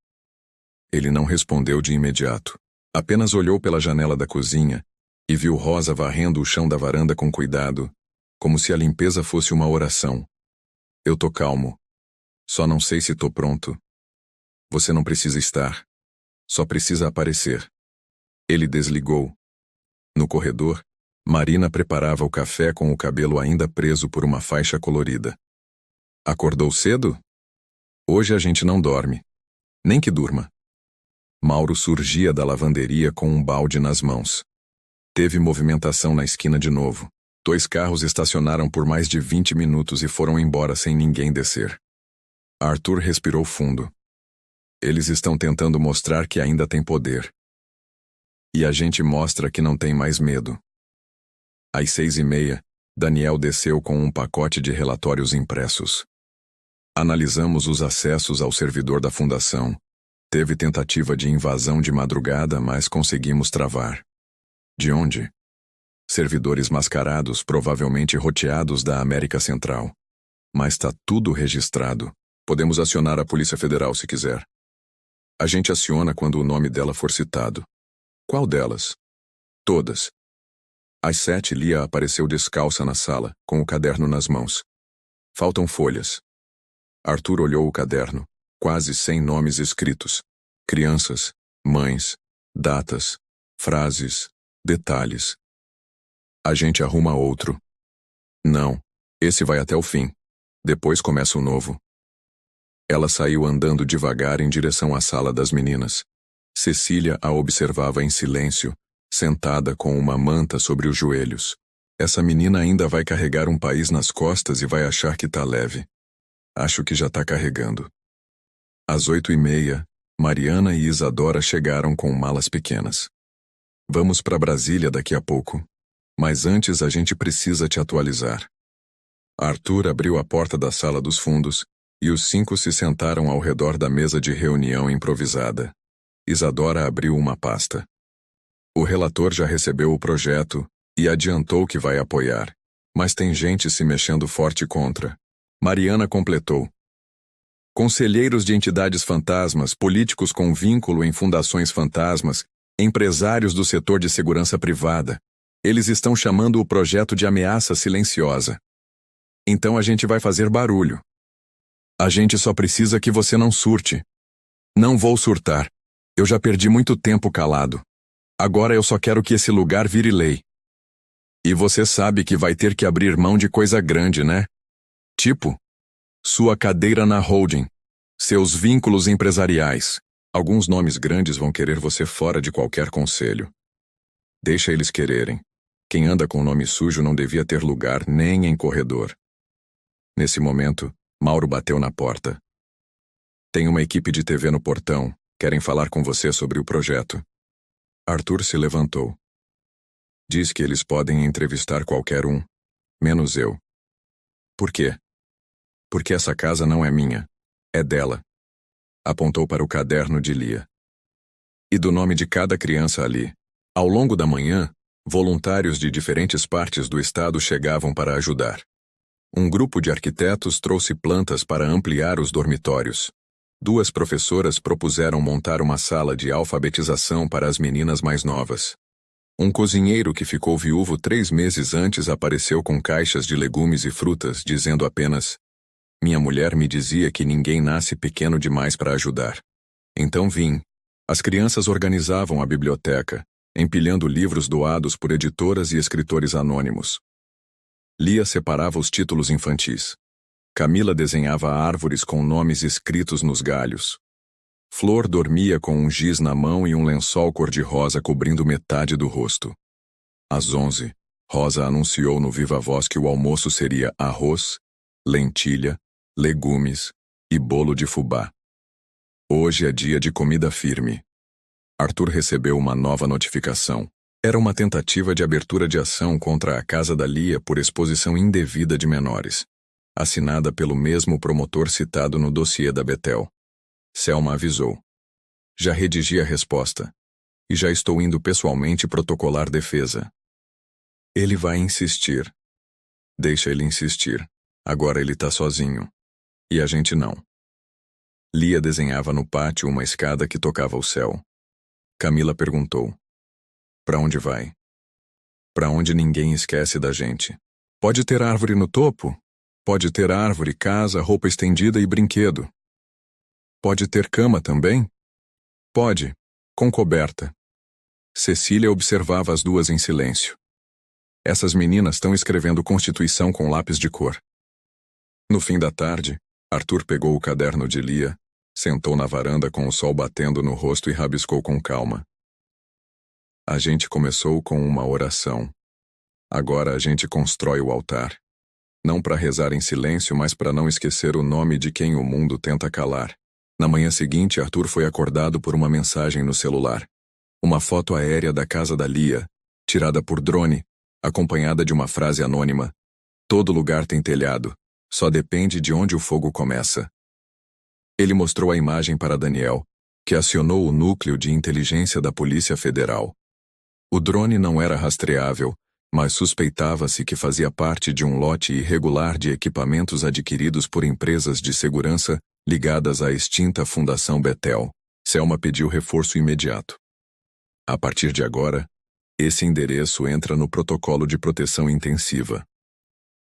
Ele não respondeu de imediato. Apenas olhou pela janela da cozinha e viu Rosa varrendo o chão da varanda com cuidado, como se a limpeza fosse uma oração. Eu tô calmo. Só não sei se tô pronto. Você não precisa estar. Só precisa aparecer. Ele desligou. No corredor, Marina preparava o café com o cabelo ainda preso por uma faixa colorida. Acordou cedo? Hoje a gente não dorme. Nem que durma. Mauro surgia da lavanderia com um balde nas mãos. Teve movimentação na esquina de novo. 2 carros estacionaram por mais de 20 minutos e foram embora sem ninguém descer. Arthur respirou fundo. Eles estão tentando mostrar que ainda tem poder. E a gente mostra que não tem mais medo. Às 6h30, Daniel desceu com um pacote de relatórios impressos. Analisamos os acessos ao servidor da fundação. Teve tentativa de invasão de madrugada, mas conseguimos travar. De onde? Servidores mascarados, provavelmente roteados da América Central. Mas tá tudo registrado. Podemos acionar a Polícia Federal se quiser. A gente aciona quando o nome dela for citado. Qual delas? Todas. Às 7, Lia apareceu descalça na sala, com o caderno nas mãos. Faltam folhas. Arthur olhou o caderno. Quase 100 nomes escritos. Crianças, mães, datas, frases, detalhes. A gente arruma outro. Não, esse vai até o fim. Depois começa o novo. Ela saiu andando devagar em direção à sala das meninas. Cecília a observava em silêncio, sentada com uma manta sobre os joelhos. Essa menina ainda vai carregar um país nas costas e vai achar que tá leve. Acho que já tá carregando. Às 8h30, Mariana e Isadora chegaram com malas pequenas. Vamos para Brasília daqui a pouco. Mas antes a gente precisa te atualizar. Arthur abriu a porta da sala dos fundos e os 5 se sentaram ao redor da mesa de reunião improvisada. Isadora abriu uma pasta. O relator já recebeu o projeto e adiantou que vai apoiar, mas tem gente se mexendo forte contra. Mariana completou. Conselheiros de entidades fantasmas, políticos com vínculo em fundações fantasmas, empresários do setor de segurança privada. Eles estão chamando o projeto de ameaça silenciosa. Então a gente vai fazer barulho. A gente só precisa que você não surte. Não vou surtar. Eu já perdi muito tempo calado. Agora eu só quero que esse lugar vire lei. E você sabe que vai ter que abrir mão de coisa grande, né? Tipo, sua cadeira na holding, seus vínculos empresariais. Alguns nomes grandes vão querer você fora de qualquer conselho. Deixa eles quererem. Quem anda com nome sujo não devia ter lugar nem em corredor. Nesse momento, Mauro bateu na porta. Tem uma equipe de TV no portão. Querem falar com você sobre o projeto. Arthur se levantou. Diz que eles podem entrevistar qualquer um, menos eu. Por quê? Porque essa casa não é minha. É dela. Apontou para o caderno de Lia. E do nome de cada criança ali. Ao longo da manhã, voluntários de diferentes partes do estado chegavam para ajudar. Um grupo de arquitetos trouxe plantas para ampliar os dormitórios. 2 professoras propuseram montar uma sala de alfabetização para as meninas mais novas. Um cozinheiro que ficou viúvo 3 meses antes apareceu com caixas de legumes e frutas, dizendo apenas: minha mulher me dizia que ninguém nasce pequeno demais para ajudar. Então vim. As crianças organizavam a biblioteca, empilhando livros doados por editoras e escritores anônimos. Lia separava os títulos infantis. Camila desenhava árvores com nomes escritos nos galhos. Flor dormia com um giz na mão e um lençol cor-de-rosa cobrindo metade do rosto. Às 11, Rosa anunciou no viva voz que o almoço seria arroz, lentilha, legumes e bolo de fubá. Hoje é dia de comida firme. Arthur recebeu uma nova notificação. Era uma tentativa de abertura de ação contra a casa da Lia por exposição indevida de menores, assinada pelo mesmo promotor citado no dossiê da Betel. Selma avisou. Já redigi a resposta. E já estou indo pessoalmente protocolar defesa. Ele vai insistir. Deixa ele insistir. Agora ele tá sozinho. E a gente não. Lia desenhava no pátio uma escada que tocava o céu. Camila perguntou: "Para onde vai?" "Para onde ninguém esquece da gente. Pode ter árvore no topo? Pode ter árvore, casa, roupa estendida e brinquedo. Pode ter cama também?" "Pode, com coberta." Cecília observava as duas em silêncio. Essas meninas estão escrevendo Constituição com lápis de cor. No fim da tarde, Arthur pegou o caderno de Lia, sentou na varanda com o sol batendo no rosto e rabiscou com calma. "A gente começou com uma oração. Agora a gente constrói o altar. Não para rezar em silêncio, mas para não esquecer o nome de quem o mundo tenta calar." Na manhã seguinte, Arthur foi acordado por uma mensagem no celular. Uma foto aérea da casa da Lia, tirada por drone, acompanhada de uma frase anônima: "Todo lugar tem telhado, só depende de onde o fogo começa." Ele mostrou a imagem para Daniel, que acionou o núcleo de inteligência da Polícia Federal. O drone não era rastreável, mas suspeitava-se que fazia parte de um lote irregular de equipamentos adquiridos por empresas de segurança ligadas à extinta Fundação Betel. Selma pediu reforço imediato. A partir de agora, esse endereço entra no protocolo de proteção intensiva.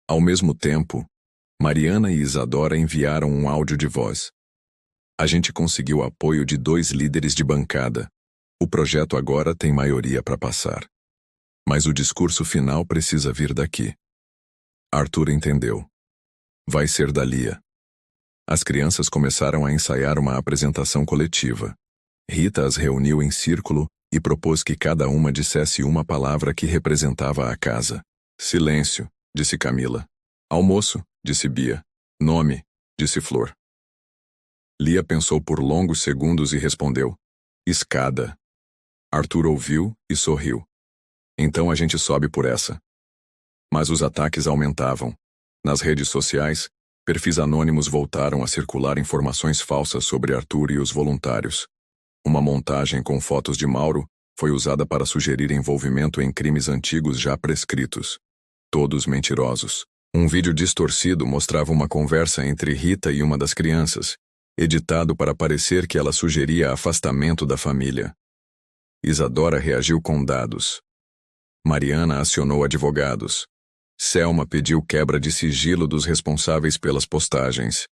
Ao mesmo tempo, Mariana e Isadora enviaram um áudio de voz. "A gente conseguiu apoio de 2 líderes de bancada. O projeto agora tem maioria para passar. Mas o discurso final precisa vir daqui." Arthur entendeu. Vai ser da Lia. As crianças começaram a ensaiar uma apresentação coletiva. Rita as reuniu em círculo e propôs que cada uma dissesse uma palavra que representava a casa. "Silêncio", disse Camila. "Almoço", disse Bia. "Nome", disse Flor. Lia pensou por longos segundos e respondeu: "Escada." Arthur ouviu e sorriu. "Então a gente sobe por essa." Mas os ataques aumentavam. Nas redes sociais, perfis anônimos voltaram a circular informações falsas sobre Arthur e os voluntários. Uma montagem com fotos de Mauro foi usada para sugerir envolvimento em crimes antigos já prescritos. Todos mentirosos. Um vídeo distorcido mostrava uma conversa entre Rita e uma das crianças, editado para parecer que ela sugeria afastamento da família. Isadora reagiu com dados. Mariana acionou advogados. Selma pediu quebra de sigilo dos responsáveis pelas postagens.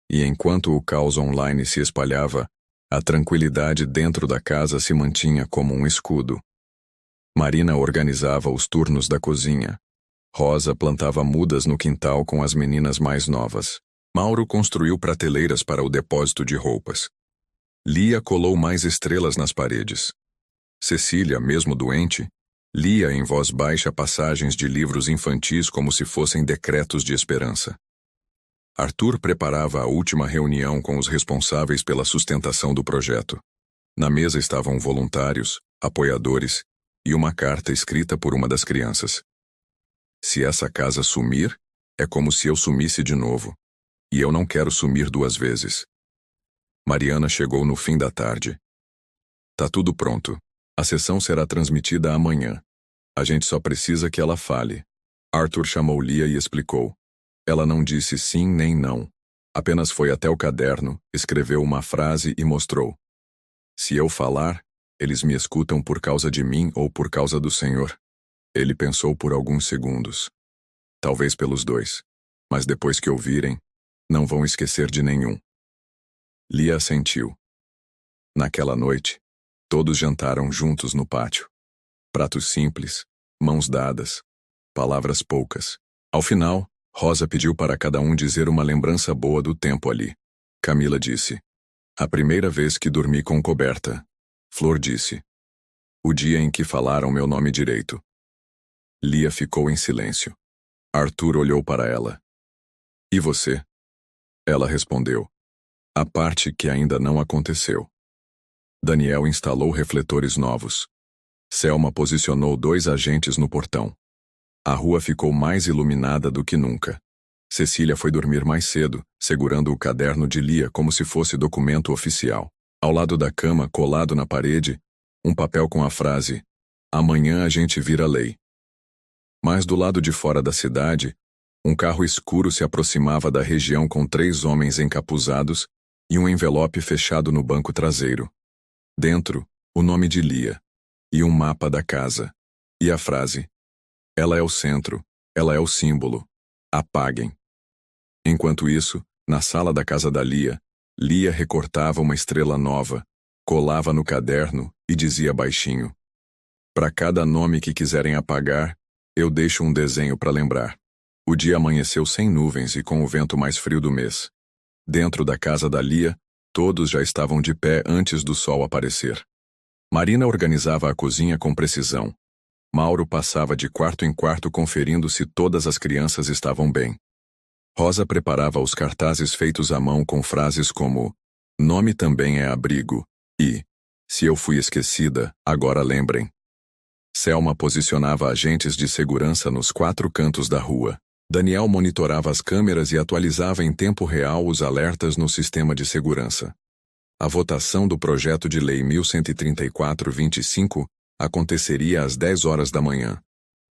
E enquanto o caos online se espalhava, a tranquilidade dentro da casa se mantinha como um escudo. Marina organizava os turnos da cozinha. Rosa plantava mudas no quintal com as meninas mais novas. Mauro construiu prateleiras para o depósito de roupas. Lia colou mais estrelas nas paredes. Cecília, mesmo doente, lia em voz baixa passagens de livros infantis como se fossem decretos de esperança. Arthur preparava a última reunião com os responsáveis pela sustentação do projeto. Na mesa estavam voluntários, apoiadores e uma carta escrita por uma das crianças. "Se essa casa sumir, é como se eu sumisse de novo. E eu não quero sumir 2 vezes." Mariana chegou no fim da tarde. "Tá tudo pronto. A sessão será transmitida amanhã. A gente só precisa que ela fale." Arthur chamou Lia e explicou. Ela não disse sim nem não. Apenas foi até o caderno, escreveu uma frase e mostrou. "Se eu falar, eles me escutam por causa de mim ou por causa do Senhor." Ele pensou por alguns segundos. Talvez pelos 2. Mas depois que ouvirem, não vão esquecer de nenhum. Lia assentiu. Naquela noite, todos jantaram juntos no pátio. Pratos simples, mãos dadas, palavras poucas. Ao final, Rosa pediu para cada um dizer uma lembrança boa do tempo ali. Camila disse: "A primeira vez que dormi com coberta." Flor disse: "O dia em que falaram meu nome direito." Lia ficou em silêncio. Arthur olhou para ela. "E você?" Ela respondeu: "A parte que ainda não aconteceu." Daniel instalou refletores novos. Selma posicionou 2 agentes no portão. A rua ficou mais iluminada do que nunca. Cecília foi dormir mais cedo, segurando o caderno de Lia como se fosse documento oficial. Ao lado da cama, colado na parede, um papel com a frase: "Amanhã a gente vira lei." Mas do lado de fora da cidade, um carro escuro se aproximava da região com 3 homens encapuzados e um envelope fechado no banco traseiro. Dentro, o nome de Lia, e um mapa da casa, e a frase: "Ela é o centro, ela é o símbolo. Apaguem." Enquanto isso, na sala da casa da Lia, Lia recortava uma estrela nova, colava no caderno e dizia baixinho: "Para cada nome que quiserem apagar, eu deixo um desenho para lembrar." O dia amanheceu sem nuvens e com o vento mais frio do mês. Dentro da casa da Lia, todos já estavam de pé antes do sol aparecer. Marina organizava a cozinha com precisão. Mauro passava de quarto em quarto conferindo se todas as crianças estavam bem. Rosa preparava os cartazes feitos à mão com frases como: "Nome também é abrigo" e "Se eu fui esquecida, agora lembrem." Selma posicionava agentes de segurança nos 4 cantos da rua. Daniel monitorava as câmeras e atualizava em tempo real os alertas no sistema de segurança. A votação do projeto de lei 1134-25 aconteceria às 10 horas da manhã.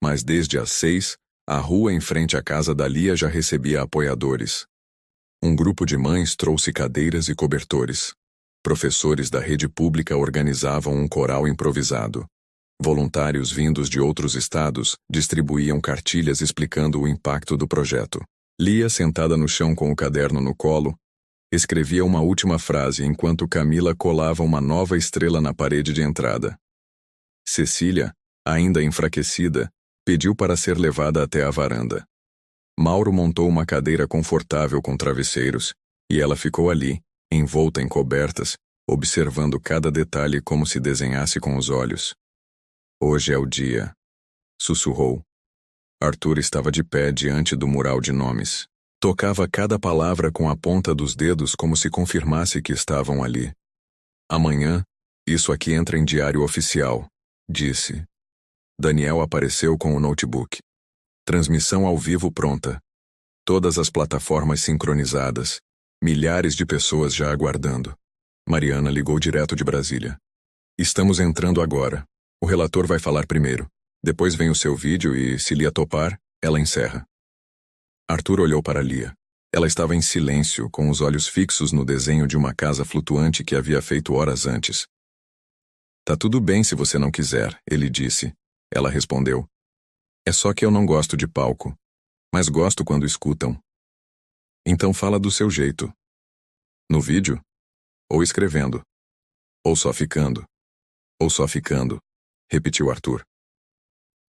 Mas desde às 6, a rua em frente à casa da Lia já recebia apoiadores. Um grupo de mães trouxe cadeiras e cobertores. Professores da rede pública organizavam um coral improvisado. Voluntários vindos de outros estados distribuíam cartilhas explicando o impacto do projeto. Lia, sentada no chão com o caderno no colo, escrevia uma última frase enquanto Camila colava uma nova estrela na parede de entrada. Cecília, ainda enfraquecida, pediu para ser levada até a varanda. Mauro montou uma cadeira confortável com travesseiros, e ela ficou ali, envolta em cobertas, observando cada detalhe como se desenhasse com os olhos. "Hoje é o dia", sussurrou. Arthur estava de pé diante do mural de nomes. Tocava cada palavra com a ponta dos dedos como se confirmasse que estavam ali. "Amanhã, isso aqui entra em diário oficial", disse. Daniel apareceu com o notebook. Transmissão ao vivo pronta. Todas as plataformas sincronizadas. Milhares de pessoas já aguardando. Mariana ligou direto de Brasília. "Estamos entrando agora. O relator vai falar primeiro. Depois vem o seu vídeo e, se Lia topar, ela encerra." Arthur olhou para Lia. Ela estava em silêncio, com os olhos fixos no desenho de uma casa flutuante que havia feito horas antes. "Tá tudo bem se você não quiser", ele disse. Ela respondeu: "É só que eu não gosto de palco. Mas gosto quando escutam." "Então fala do seu jeito." "No vídeo? Ou escrevendo? Ou só ficando?" "Ou só ficando", repetiu Arthur.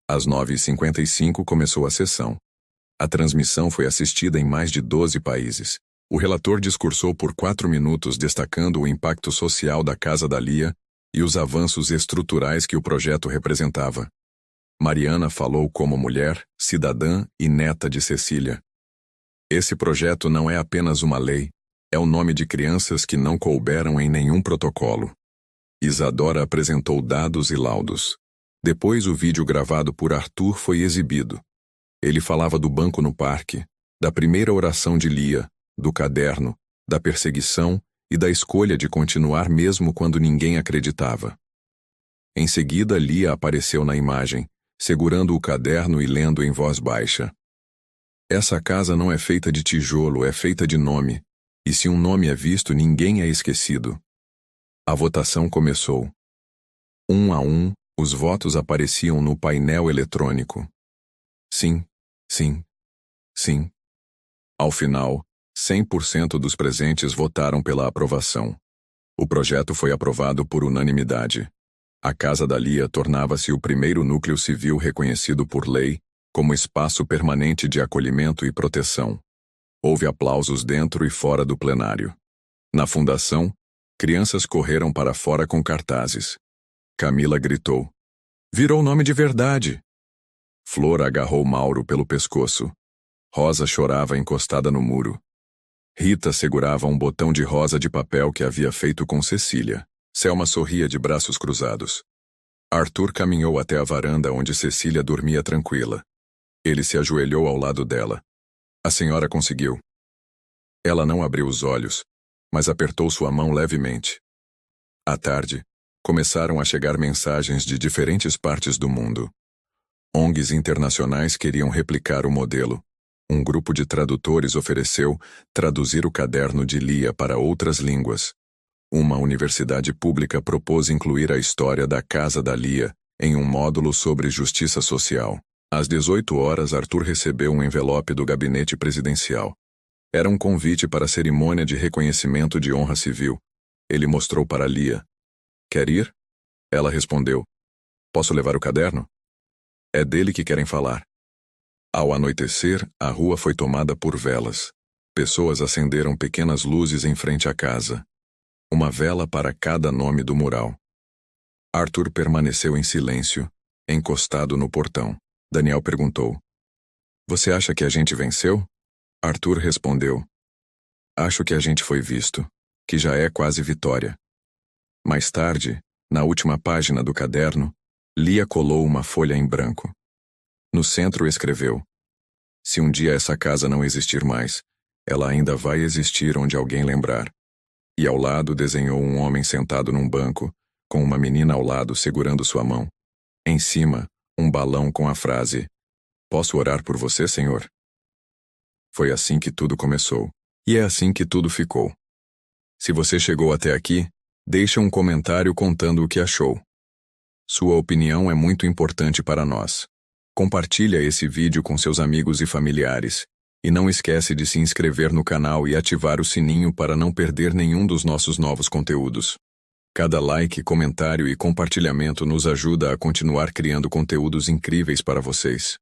Às 9h55 começou a sessão. A transmissão foi assistida em mais de 12 países. O relator discursou por 4 minutos destacando o impacto social da Casa da Lia e os avanços estruturais que o projeto representava. Mariana falou como mulher, cidadã e neta de Cecília. "Esse projeto não é apenas uma lei, é o nome de crianças que não couberam em nenhum protocolo." Isadora apresentou dados e laudos. Depois o vídeo gravado por Arthur foi exibido. Ele falava do banco no parque, da primeira oração de Lia, do caderno, da perseguição e da escolha de continuar mesmo quando ninguém acreditava. Em seguida, Lia apareceu na imagem, segurando o caderno e lendo em voz baixa: "Essa casa não é feita de tijolo, é feita de nome, e se um nome é visto, ninguém é esquecido." A votação começou. Um a um, os votos apareciam no painel eletrônico. Sim, sim, sim. Ao final, 100% dos presentes votaram pela aprovação. O projeto foi aprovado por unanimidade. A Casa da Lia tornava-se o primeiro núcleo civil reconhecido por lei como espaço permanente de acolhimento e proteção. Houve aplausos dentro e fora do plenário. Na fundação, crianças correram para fora com cartazes. Camila gritou: "Virou nome de verdade!" Flor agarrou Mauro pelo pescoço. Rosa chorava encostada no muro. Rita segurava um botão de rosa de papel que havia feito com Cecília. Selma sorria de braços cruzados. Arthur caminhou até a varanda onde Cecília dormia tranquila. Ele se ajoelhou ao lado dela. "A senhora conseguiu." Ela não abriu os olhos, mas apertou sua mão levemente. À tarde, começaram a chegar mensagens de diferentes partes do mundo. ONGs internacionais queriam replicar o modelo. Um grupo de tradutores ofereceu traduzir o caderno de Lia para outras línguas. Uma universidade pública propôs incluir a história da casa da Lia em um módulo sobre justiça social. Às 18 horas, Arthur recebeu um envelope do gabinete presidencial. Era um convite para a cerimônia de reconhecimento de honra civil. Ele mostrou para Lia. Quer ir? Ela respondeu. Posso levar o caderno? É dele que querem falar. Ao anoitecer, a rua foi tomada por velas. Pessoas acenderam pequenas luzes em frente à casa. Uma vela para cada nome do mural. Arthur permaneceu em silêncio, encostado no portão. Daniel perguntou. Você acha que a gente venceu? Arthur respondeu. Acho que a gente foi visto, que já é quase vitória. Mais tarde, na última página do caderno, Lia colou uma folha em branco. No centro escreveu. Se um dia essa casa não existir mais, ela ainda vai existir onde alguém lembrar. E ao lado desenhou um homem sentado num banco, com uma menina ao lado segurando sua mão. Em cima, um balão com a frase, Posso orar por você, Senhor? Foi assim que tudo começou. E é assim que tudo ficou. Se você chegou até aqui, deixe um comentário contando o que achou. Sua opinião é muito importante para nós. Compartilha esse vídeo com seus amigos e familiares. E não esquece de se inscrever no canal e ativar o sininho para não perder nenhum dos nossos novos conteúdos. Cada like, comentário e compartilhamento nos ajuda a continuar criando conteúdos incríveis para vocês.